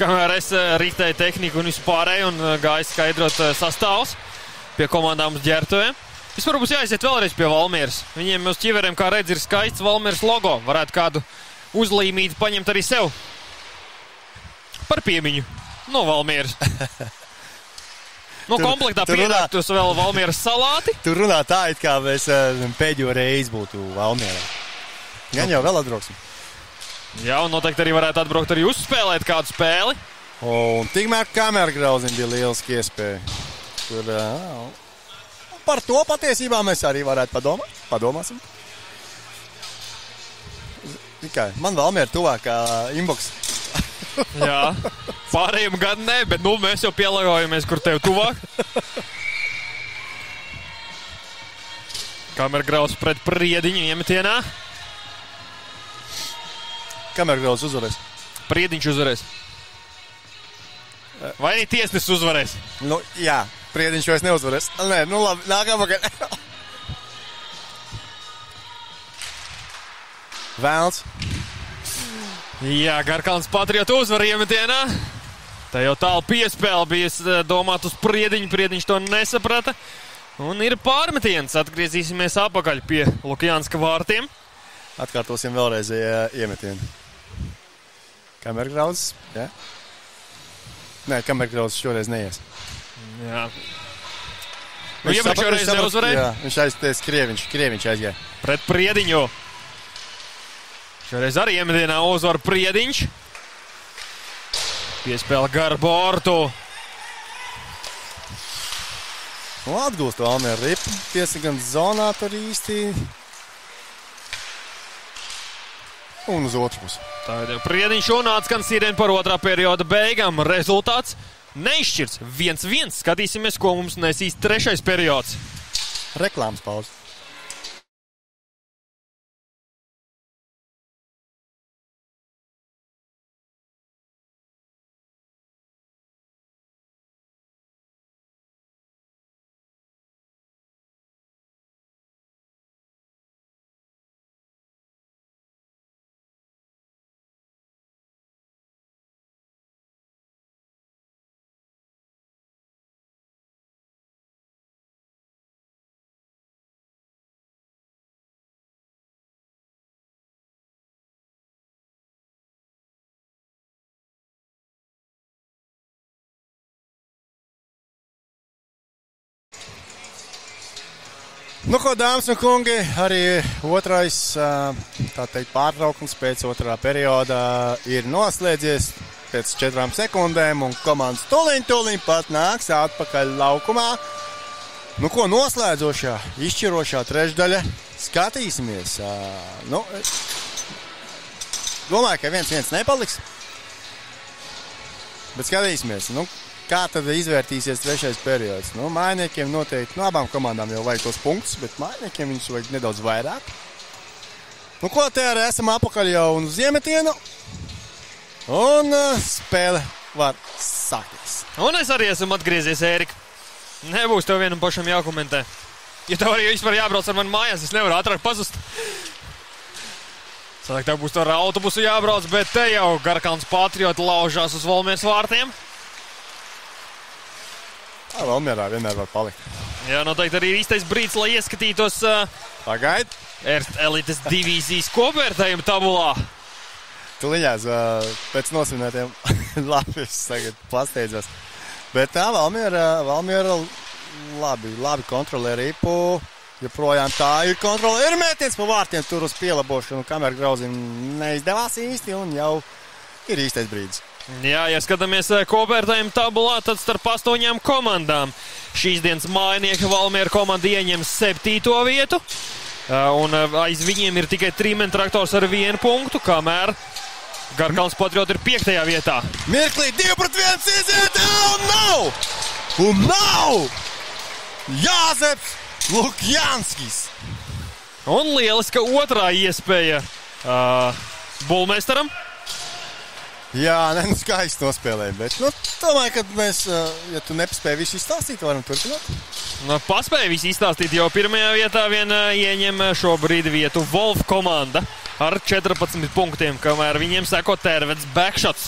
Kamēr es riktēju tehniku un vispārēju un gāju skaidrot sastāvus pie komandām uz ģērtuvēm. Vispār būs jāiziet vēlreiz pie Valmieras. Viņiem uz ķiveriem, kā redz, ir skaists Valmieras logo. Varētu kādu uzlīmīt paņemt arī sev. par piemiņu no Valmieras. No komplektā pienāktos vēl Valmieras salāti. Tur runā tā, it kā mēs pēdējo reizi būtu Valmierā. Gan jau vēl atbrauksim. Jā, un noteikti arī varētu atbraukt arī uzspēlēt kādu spēli. Un tikmēr Kamergrauzim bija lieliski iespēja. Tur, par to patiesībā mēs arī varētu padomāt. Padomāsim. Tikai man Valmiera tuvākā inbox. Jā, pārējiem gan ne, bet mēs jau pielāgojamies, kur tev tuvāk. Kamergrauz pret Priediņu iemetienā. Kamergrauz uzvarēs. Priediņš uzvarēs. Vai arī tiesnesis uzvarēs? Nu, jā, Priediņš vairs neuzvarēs. Nē, nu labi, nākamā. Vēlns. Jā, Garkalns Patriotu uzvar iemetienā. Tā jau tālu piespēle bija domāt uz Priediņu. Priediņš to nesaprata. Un ir pārmetiens. Atgriezīsimies apakaļ pie Lukjānska vārtiem. Atkārtosim vēlreiz iemetienu. Kamergrauzs, jā? Nē, Kamergrauzs šoreiz neies. Jā. Nu, iepriekš šoreiz neuzvarēja? Jā, viņš aizties Krieviņš aizgāja. Pret Priediņu. Šoreiz arī iemetienā uzvar Priediņš. Piespēle Garbortu. Nu, atgūst Valmiera ripu. Tiesa gan zonā tur īsti. Un uz otru pusi. Tagad jau Priediņš un atskan sirēna par otrā perioda beigām. Rezultāts neizšķirts. 1-1. Skatīsimies, ko mums nesīs trešais periods. Reklāmas pauze. Nu, ko, dāmas un kungi, arī otrais, tā teikt, pārtraukums pēc otrā perioda ir noslēdzies pēc 4 sekundēm, un komandas tuliņ pat nāks atpakaļ laukumā. Nu, ko, noslēdzošā, izšķirošā trešdaļa, skatīsimies. Nu, domāju, ka 1-1 nepaliks, bet skatīsimies, nu, kā tad izvērtīsies trešais periods? Nu, mainiekiem noteikti, nu, abām komandām jau vajag tos punktus, bet mainiekiem viņus vajag nedaudz vairāk. Nu, ko, te arī esam apakaļ jau uz iemetienu, un spēle var sākties. Un es arī esmu atgriezies, Ērika. Nebūs tev vienam pašam jākomentē. Ja tev arī vispār jābrauc ar mani mājās, es nevaru ātrāk pazust. Sāk, tev būs ar autobusu jābrauc, bet te jau Garkalns Patrioti laužās uz Valmieras vārtiem. Valmierā vienmēr var palikt. Jā, noteikti arī ir īstais brīdis, lai ieskatītos Pagaid. elites divīzijas kopvērtējuma tabulā. Tuliņās pēc nosvinētiem labi, es tagad pasteidzos. Bet tā Valmiera labi kontrolē ripu. Joprojām tā ir kontrolē. Ir mētiens pa vārtiem tur uz pielabošanu. Kamergrauzim neizdevās īsti un jau ir īstais brīdis. Jā, ja skatāmies kopvērtējuma tabulā, tad starp 8 komandām šīs dienas mājinieka Valmiera komanda ieņem 7. vietu. Un aiz viņiem ir tikai Trīmen traktors ar 1 punktu, kamēr Garkalns Patrioti ir 5. vietā. Mirklī 2-1 iziet, un nav! Jāzeps Lukjanskis. Un lieliska otrā iespēja Bulmeistaram. Jā, nu skaisti nospēlēja, bet, domāju, ka mēs, ja tu nepaspēji visu izstāstīt, varam turpināt. Paspēja visu izstāstīt, jo 1. vietā vien ieņem šobrīd vietu Wolf komanda ar 14 punktiem, kamēr viņiem seko Tervets Backshots.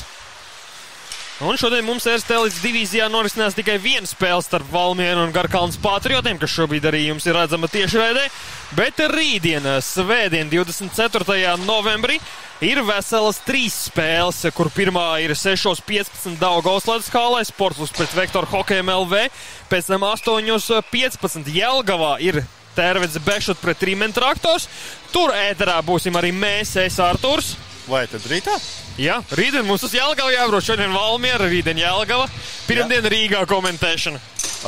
Un šodien mums Erstelis divīzijā norisinās tikai viena spēle starp Valmieru un Garkalnes Patriotiem, kas šobrīd arī jums ir redzama tiešraidē. Bet rītdiena, svētdien, 24. novembrī, ir veselas 3 spēles, kur pirmā ir 6:15 Daugavas ledus hālē, Sportlus pret Vektoru Hokejam LV, pēc tam 8:15 Jelgavā ir Tērvedze Bešot pret Rīmen Traktors. Tur ēterā būsim arī mēs, Arturs. Vai tad rītā? Jā, rītdien mums uz Jelgavu jābrauc, šodien Valmiera, rītdien Jelgava, pirmdien Rīgā komentēšana.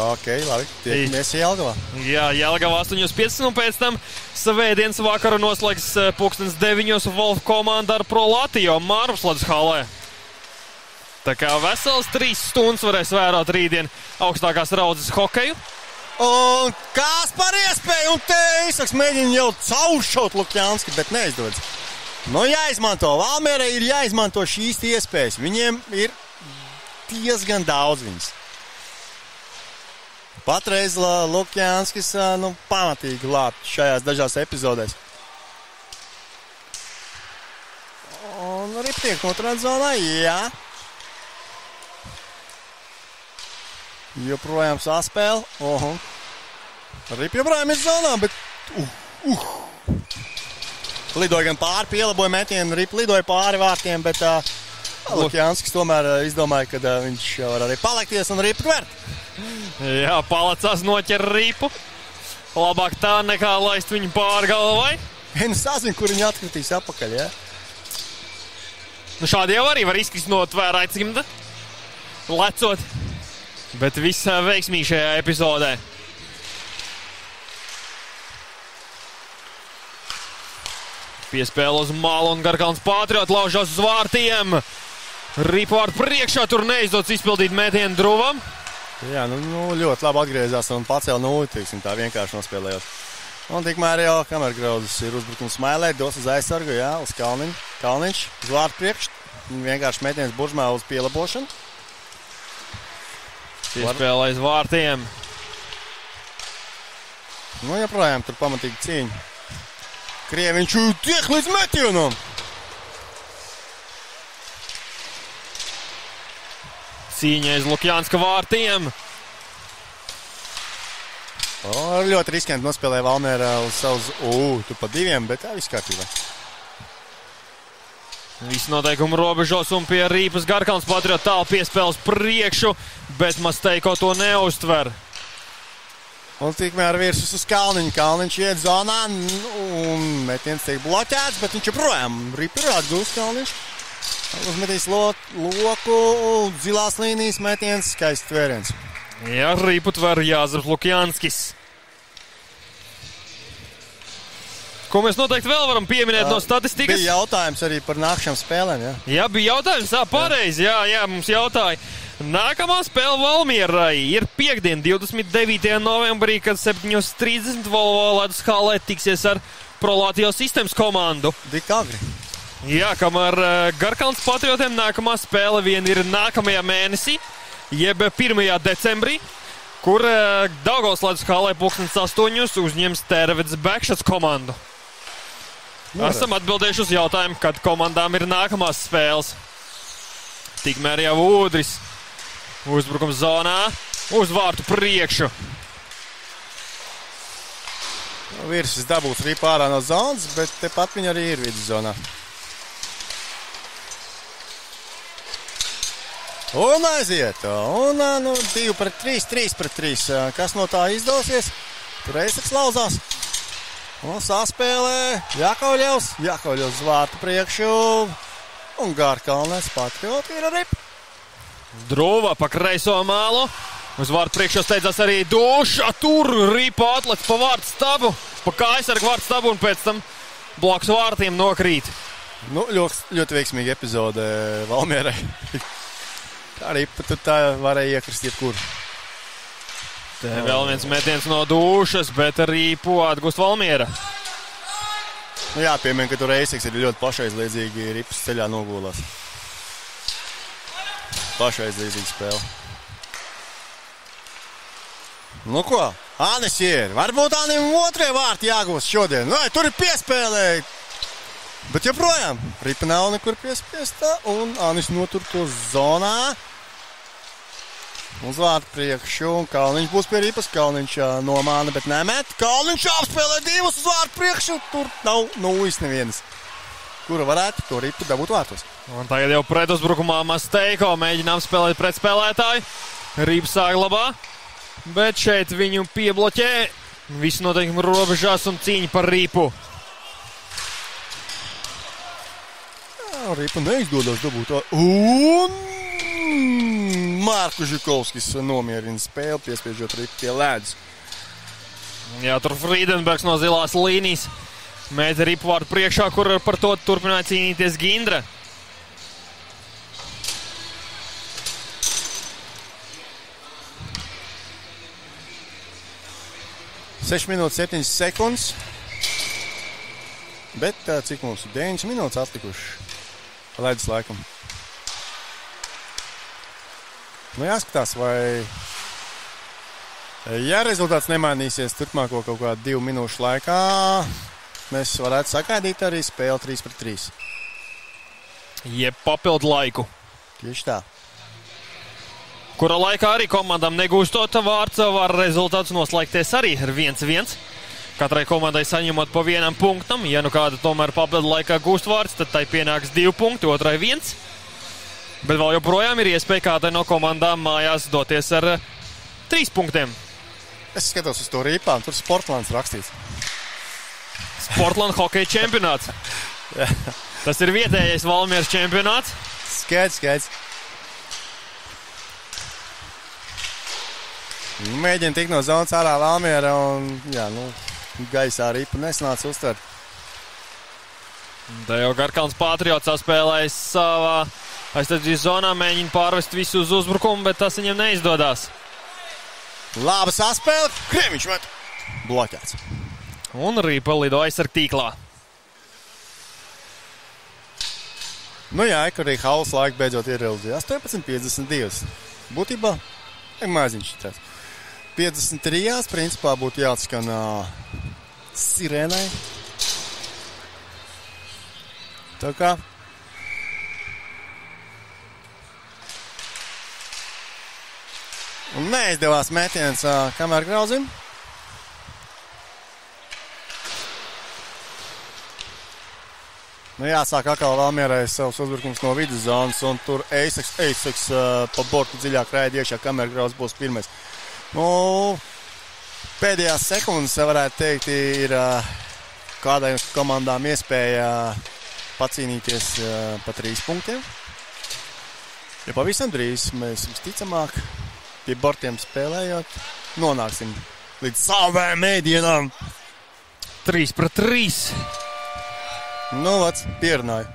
Ok, labi, tiekamies Jelgavā. Jā, Jelgava 8:15 un pēc tam svētdienas vakaru noslēgs 9:00 Wolf komanda ar Pro Latio Mārvas ledus hālē. Tā kā vesels 3 stundas varēs vērot rītdien augstākās raudzes hokeju. Un kas par iespēju, un te Isaks mēģina jau cauršaut Lukjanski, bet neizdodas. Nu, jāizmanto, Valmierai ir jāizmanto šīs iespējas. Viņiem ir diezgan daudz viņas. Patreiz Lukjanskis pamatīgi lāp šajās dažās epizodēs. Un arī tiek noturēt zonā, jā. Joprojām saspēle. Arī joprojām ir zonā, bet lidoja gan pāri, pielaboja metienu, Rip lidoja pāri vārtiem, bet Lukjanskis tomēr izdomāja, ka viņš var arī palikties un Ripu tvert. Jā, palicās noķer Ripu. Labāk tā nekā laist viņu pāri galvai. Nu sazin, kur viņi atkritīs apakaļ, jā? Nu šādi jau arī var izkrist no tvērā cimda, lecot. Bet viss veiksmīgi šajā epizodē. Piespēle uz malu un Garkalnes Patrioti laužās uz vārtiem. Ripa vārtu priekšā, tur neizdodas izpildīt metienu Druvam. Jā, ļoti labi atgriezās un pacēla nulli, tā vienkārši nospēlējot. Un tikmēr jau Kamergrauzes ir uzbrukums Smailē, dos uz aizsargu, jā, uz Kalniņu. Kalniņš uz vārtu priekš, vienkārši metiens Buržmā uz pielabošanu. Piespēle aiz vārtiem. Joprojām tur pamatīgi cīņa. Krieviņš tiek līdz metienam. Cīņa aiz Lukjanska vārtiem. Ļoti riskanti nospēlēja Valmiera uz savus, tu pa 2, bet tā viss kārtībā. Viss noteikumu robežos un pie Rīpas Garkalnes Patrioti tālu piespēles priekšu, bet Masteiko to neuztver. Un tikmēr virsus uz Kalniņu. Kalniņš iet zonā un metiens tiek bloķēts, bet viņš joprojām Ripa ir atgūst Kalniņš. Uzmetīs loku, zilās līnijas metiens, skaists tvēriens. Jā, Ripu tver Jāzeps Lukjanskis. Ko mēs noteikti vēl varam pieminēt no statistikas? Bija jautājums arī par nākšām spēlēm, jā? Jā, bija jautājums, pareizi, jā, mums jautāja. Nākamā spēle Valmierai ir piekdien, 29. novembrī, kad 7:30 Volvo ledus hālē tiksies ar Pro Latio Systems komandu. Dik agri. Jā, kamēr Garkalnes Patriotiem nākamā spēle vien ir nākamajā mēnesī, jeb 1. decembrī, kur Daugavas ledus hālē 8:00 uzņems Tērvedze Bešots komandu. Esam atbildējuši uz jautājumu, kad komandām ir nākamās spēles. Tikmēr jau Udris. Uzbrukums zonā, uz vārtu priekšu. Virsis dabūs Ripa ārā no zonas, bet tepat viņa arī ir vidus zonā. Un aiziet. Un 2-3, 3-3. Kas no tā izdosies? Tur Eisaks lauzās. Un saspēlē Jakovļevs uz vārtu priekšu. Un Garkalnes Patrioti ir Ripa. Druva pa kreiso mālu. Uz vārtu priekšā steidzās arī Duša. Tur Ripa atlec pa vārtu stabu. Pa kājsargu vārtu stabu un pēc tam blakus vārtiem nokrīt. Ļoti veiksmīga epizode Valmierai. Ripa tur tā varēja iekrist jebkur. Te vēl viens metiens no Dušas, bet Ripu atgūst Valmiera. Jāpiemēr, ka tur Eiseks ir ļoti pašaizliedzīgi Ripas ceļā nogulās. Pašaizliedzīga spēle. Ko? Anis ir. Varbūt Anim otrie vārti jāgūst šodien. Tur ir piespēlē. Bet joprojām Ripa nav nekur piespiestā. Un Anis notur to zonā. Uz vārtu priekšu, un Kalniņš būs pie ripas. Kalniņš nomāna, bet nemet. Kalniņš apspēlē 2 uz vārtu priekšu. Tur nav nulles nevienas, kura varētu to ripu dabūt vārtos. Un tagad jau pretuzbrukumā Masteiko mēģina apspēlēt pretspēlētāju. Ripa saglabā, bet šeit viņu piebloķē. Visu noteikumi robežās un cīņa par ripu. Jā, ripa neizdodas dabūt. Un Marku Žikovskis nomierina spēli, piespiežot ripu pie ledus. Jā, tur Friedenbergs no zilās līnijas mēģina ripu vārtu priekšā, kur par to turpināja cīnīties Gindra. Seš minūtes 7 sekundes. Bet cik mums ir 9 minūtes atlikuši ledus laikam. Nu jāskatās, vai ja rezultāts nemainīsies turpmāko kaut kādu 2 minūšu laikā, mēs varētu sagaidīt arī spēli 3-3. Jeb papildu laiku. Tieši tā. Kura laikā arī komandām negūstot vārds, var rezultāts noslēgties arī ar 1-1. Katrai komandai saņemot pa 1 punktam. Ja nu kāda tomēr papildu laikā gūst vārds, tad tai pienāks 2 punkti, otrai 1. Bet vēl joprojām ir iespēja kādai no komandām mājās doties ar 3 punktiem. Es skatos uz to rīpām, tur Sportlands rakstīts. Sportland hokeja čempionāts. Tas ir vietējais Valmieras čempionāts. Skaidrs. Mēģina tikt no zonas ārā Valmiera un, gaisā ripu nesanāca uztvert. Tā jau Garkalns Patriots saspēlējis savā aizsardzības zonā, mēģina pārvest visu uz uzbrukumu, bet tas viņam neizdodas. Laba saspēle, Kremiņš met. Bloķēts. Un ripa lido aizsarg tīklā. Nu jā, arī haulas laika beidzot ierealizēja 18:52. Būtībā maziņš tāds. 53. principā būtu jāatskan sirēnai. Tā kā un neizdevās metiens kamēr Grauzim. Nu jāsāk atkal Valmierai savus uzbrukums no vidus zonas, un tur Eiseks pa bortu dziļāk raida iekšā, kamēr Grauz būs pirmais. Nu, pēdējās sekundes, varētu teikt, ir kādai komandām iespēja pacīnīties pa 3 punktiem. Ja pavisam drīz mēs visticamāk pie bortiem spēlējot, nonāksim līdz savām mēdienām. 3-3. Nu, vats, pierunāju.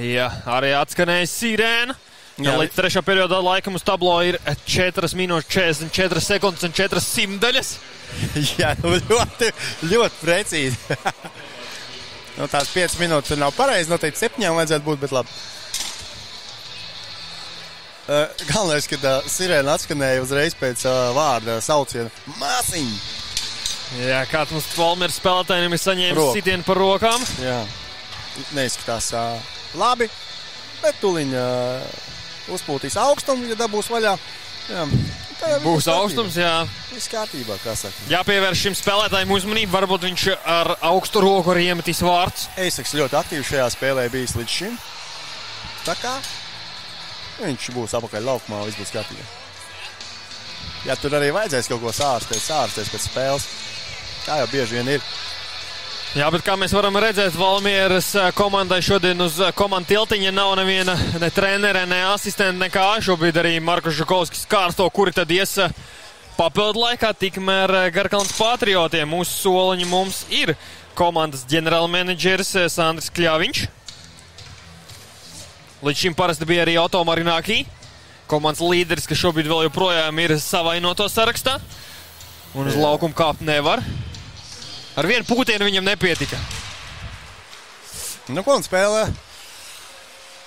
Jā, arī atskanēja sirēna. Ja līdz 3. periodā laikam uz tablo ir 4 minūtes 44 sekundes un 4 simtaļas. Jā, ļoti precīzi. Nu, tās 5 minūtes nav pareizi, noteikti 7 vajadzētu būt, bet labi. Galvenais, kad sirēna atskanēja uzreiz pēc vārda sauciena Māsiņ! Jā, kāds mums Valmieras spēlētājiem ir saņēmis sitienu par rokām. Jā, neizskatās labi, bet tuliņ uzpūtīs augstumu, ja dabūs vaļā. Jā, būs augstums, jā. Viss kārtībā, kā saka. Jāpievērš šim spēlētājiem uzmanību, varbūt viņš ar augstu roku arī iemetīs vārds. Eiseks ļoti aktīvi šajā spēlē bijis līdz šim. Tā kā viņš būs apakaļ laukumā, viss būs kārtībā. Ja tur arī vajadzēs kaut ko sārstēs pēc spēles. Tā jau bieži vien ir. Jā, bet kā mēs varam redzēt, Valmieras komandai šodien uz komandu tiltiņa nav neviena ne trenere, ne asistenta, nekā. Šobrīd arī Markus Žukovskis kārsto, kuri tad ies papildu laikā, tikmēr Garkalns Patriotiem uz soliņa mums ir komandas ģenerālmenedžeris Sandris Kļaviņš. Līdz šim parasti bija arī Otto Marinaki, komandas līderis, kas šobrīd vēl joprojām ir savainoto sarakstā. Un uz laukumu kāpt nevar. Ar vienu pūtienu viņam nepietika. Nu, ko un spēlē?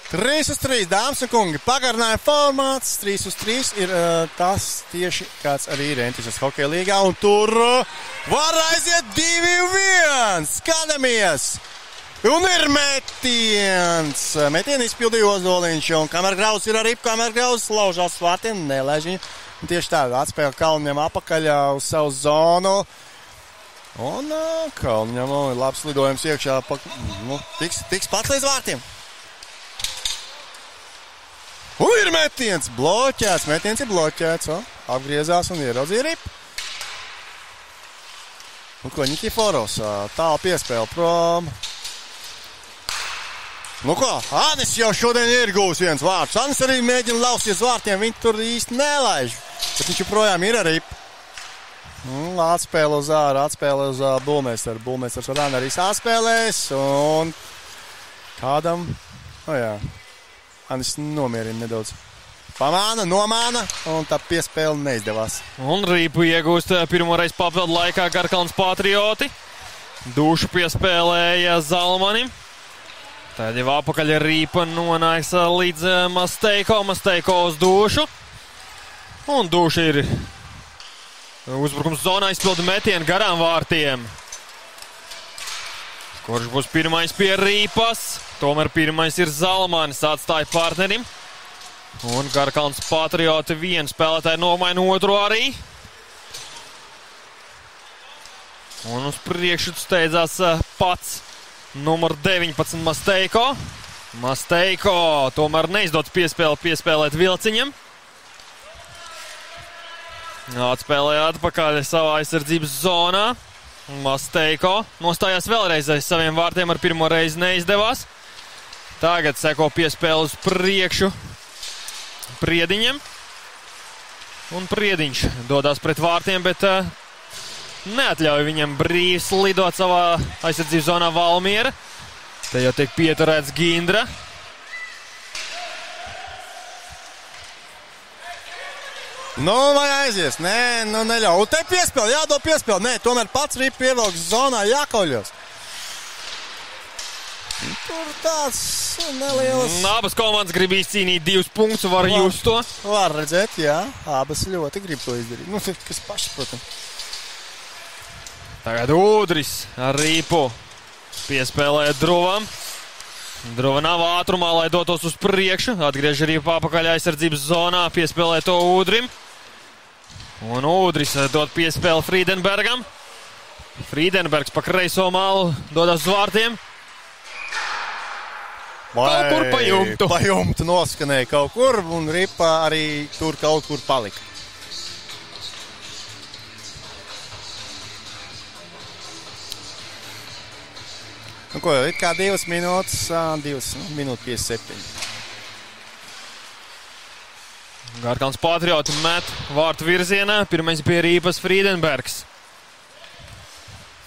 3-3, dāmas un kungi. Pagarinājuma formāts 3-3 ir tas tieši kāds arī ir Entisas hokeja līgā. Un tur var aiziet 2-1. Skatāmies! Un ir metiens. Metienu izpildīja Ozoliņš. Un Kamergrauz ir arī Kamergrauz. Laužās vārtiem, nelaiž viņu. Un tieši tā, atspēja Kalniņam apakaļ uz savu zonu. Un Kalniņam ir labs lidojums iekšā. Tiks pats līdz vārtiem. Un ir metiens. Bloķēts. Metiens ir bloķēts. Apgriezās un ieraudzīja ripu. Un ko Nikiforovs tālu piespēle prom. Nu ko, Anis jau šodien ir gūs viens vārds. Anis arī mēģina lausties vārtiem, viņi tur īsti nelaiž. Bet viņš joprojām ir arī. Atspēle uz āru, atspēle uz Bulmeisteru. Bulmeisters ar Ānu arī saspēlēs. Un kādam, Anis nomierina nedaudz. Pamāna, nomāna, un tā piespēle neizdevās. Un Rīpu iegūst pirmoreiz papildu laikā Garkalns Patrioti. Dušu piespēlēja Zalmanim. Tad jau apakaļ Rīpa nonāks līdz Masteiko. Masteiko uz Dušu. Un Duša ir uzbrukums zonā, izpilda metienu garām vārtiem. Kurš būs pirmais pie Rīpas? Tomēr pirmais ir Zalmanis, atstāja partnerim. Un Garkalns Patrioti vienu spēlētāju nomaina otru arī. Un uz priekšu steidzās pats numur 19 Masteiko. Masteiko tomēr neizdodas piespēlēt Vilciņam. Atspēlēja atpakaļ savā aizsardzības zonā. Masteiko nostājās vēlreiz aiz saviem vārtiem, ar pirmo reizi neizdevās. Tagad seko piespēle uz priekšu Priediņam. Un Priediņš dodās pret vārtiem, bet neatļauj viņam brīvi slidot savā aizsardzības zonā Valmiera. Te jau tiek pieturēts Gindra. Vai aizies? Nē, neļauj. Te piespēle, jādod piespēle. Nē, tomēr pats Rīpa pievelks zonā, jākauļos. Tur tāds neliels. Abas komandas grib izcīnīt 2 punktus, var just to. Var redzēt, jā. Abas ļoti grib to izdarīt. Kas pašas, protams. Tagad Udris ar Rīpu piespēlē Druvam. Druva nav ātrumā, lai dotos uz priekšu. Atgriež Rīpu apakaļ aizsardzības zonā, piespēlē to Udrim. Un Udris dod piespēli Friedenbergam. Friedenbergs pa kreiso malu dodas uz vārtiem. Kaut kur pa jumtu. Pa jumtu noskanēja kaut kur, un Ripa arī tur kaut kur palika. Nu ko, it kā 2 minūtes, 2 minūtes 57. Garkalns Patrioti met vārtu virzienā. Pirmais pie Rīpas Friedenbergs.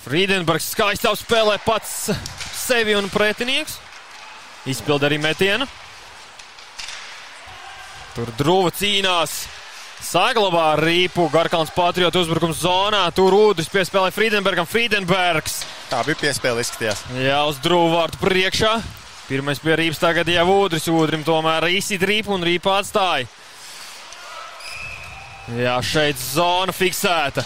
Friedenbergs skaisti apspēlē pats sevi un pretinieks. Izpilda arī metienu. Tur Druva cīnās. Saglabā Rīpu. Garkalns Patrioti uzbrukums zonā. Tur Udris piespēlē Friedenbergam. Friedenbergs. Tā bija piespēle, izskatījās. Jā, uz Druva vārtu priekšā. Pirmais pie Rīpas tagad jau Udris. Udrim tomēr izsit Rīpu un Rīpa atstāja. Jā, šeit zona fiksēta.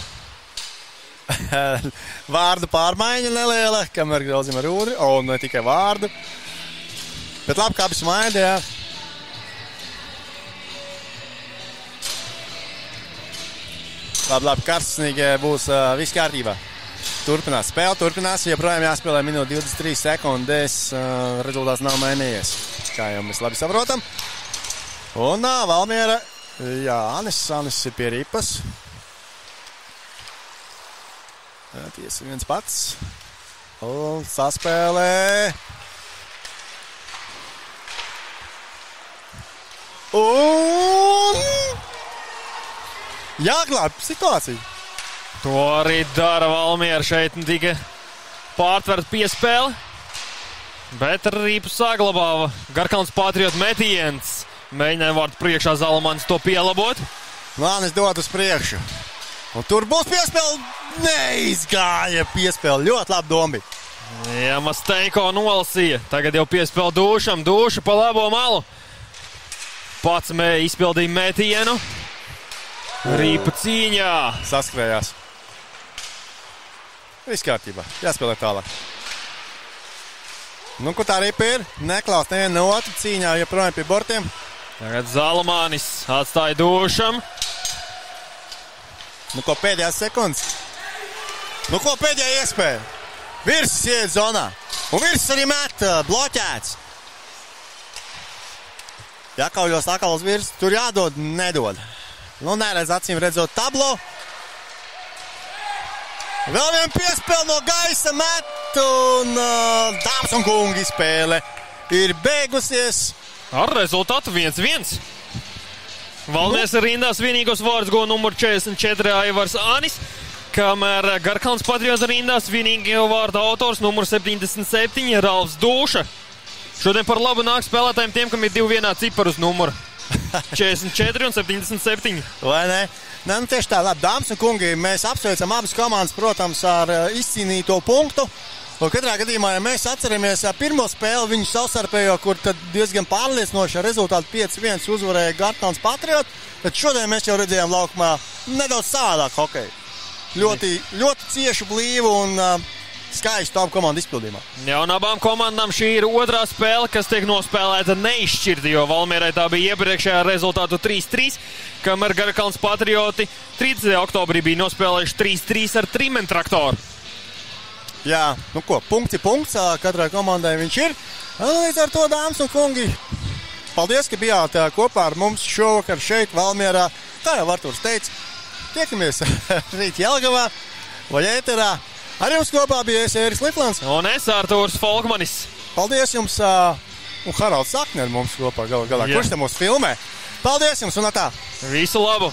Vārdu pārmaiņa neliela. Kamēr grauzim ar Udri. Un ne tikai vārdu. Bet labi, kā abas maida, jā. Labi, karstsnīgi būs viss kārtībā. Turpinās spēle, turpinās. Joprojām jāspēlē minūte 23 sekundes. Rezultāts nav mainījies, kā jau mēs labi saprotam. Un Valmiera, jā, Anis ir pie Ripas. Tiesa viens pats. Un saspēlē. Un jāglāb situāciju. To arī dara Valmiera. Šeit tika pārtvert piespēle. Bet Rīpu saglabāva Garkalns Patrioti metiens. Mēģināja vārtu priekšā Zalmanis to pielabot. Lānis dod uz priekšu. Un tur būs piespēle. Neizgāja piespēle. Ļoti labi dombi. Jā, Masteiko nolasīja. Tagad jau piespēle Dušam. Duša pa labo malu. Pats izpildīja metienu. Rīpa cīņā. Saskrējās. Viss kārtībā. Jāspēlē tālāk. Nu, ko tā ripa ir? Neklaus nevienu no otru cīņā, joprojām pie bortiem. Tagad Zalamānis atstāja Dūšam. Nu, ko pēdējās sekundes? Nu, ko pēdējā iespēja? Virsis iet zonā. Un virsis arī met bloķēts. Jākauļos atkal uz virsi. Tur jādod, nedod. Nu, neredz acīm redzot tablo. Vēl vien piespēle no gaisa met un dāmas un kungi spēle ir beigusies. Ar rezultātu 1-1. Valmies rindās vienīgos vārdus go numuru 44 Aivars Anis, kamēr Garkalns Patriotu rindās vienīgo vārdu autors numuru 77 Ralfs Dūša. Šodien par labu nāk spēlētājiem tiem, kam ir 2 vienādi cipari uz numuru 44 un 77. Vai ne? Nē, nu tieši tā, labi, dāmas un kungi, mēs apsveicam abas komandas, protams, ar izcīnīto punktu. Un katrā gadījumā, ja mēs atceramies pirmo spēli, viņu savstarpējo, kur tad diezgan pārliecinoši ar rezultātu 5-1 uzvarēja Garkalns Patriot, tad šodien mēs jau redzējām laukumā nedaudz savādāk hokeju. Ļoti ciešu blīvu un skaistu abu komandu izpildījumā. Jā, un abām komandām šī ir otrā spēle, kas tiek nospēlēta neizšķirti, jo Valmierai tā bija iepriekšējā rezultātu 3-3, kamēr Garkalns Patrioti 30. oktobrī bija nospēlējuši 3-3 ar Trimen traktoru. Jā, nu ko, punkts ir punkts, katrai komandai viņš ir. Līdz ar to, dāmas un kungi, paldies, ka bijāt kopā ar mums šovakar šeit Valmierā. Kā jau Arturs teica, tiekamies rīt Jelgavā vai ēterā. Ar jums kopā bija es Ēris Liflans. Un es Artūrs Folkmanis. Paldies jums, un Haralds Sakne ar mums kopā galā. Kurš te mūs filmē? Paldies jums un tā. Visu labu!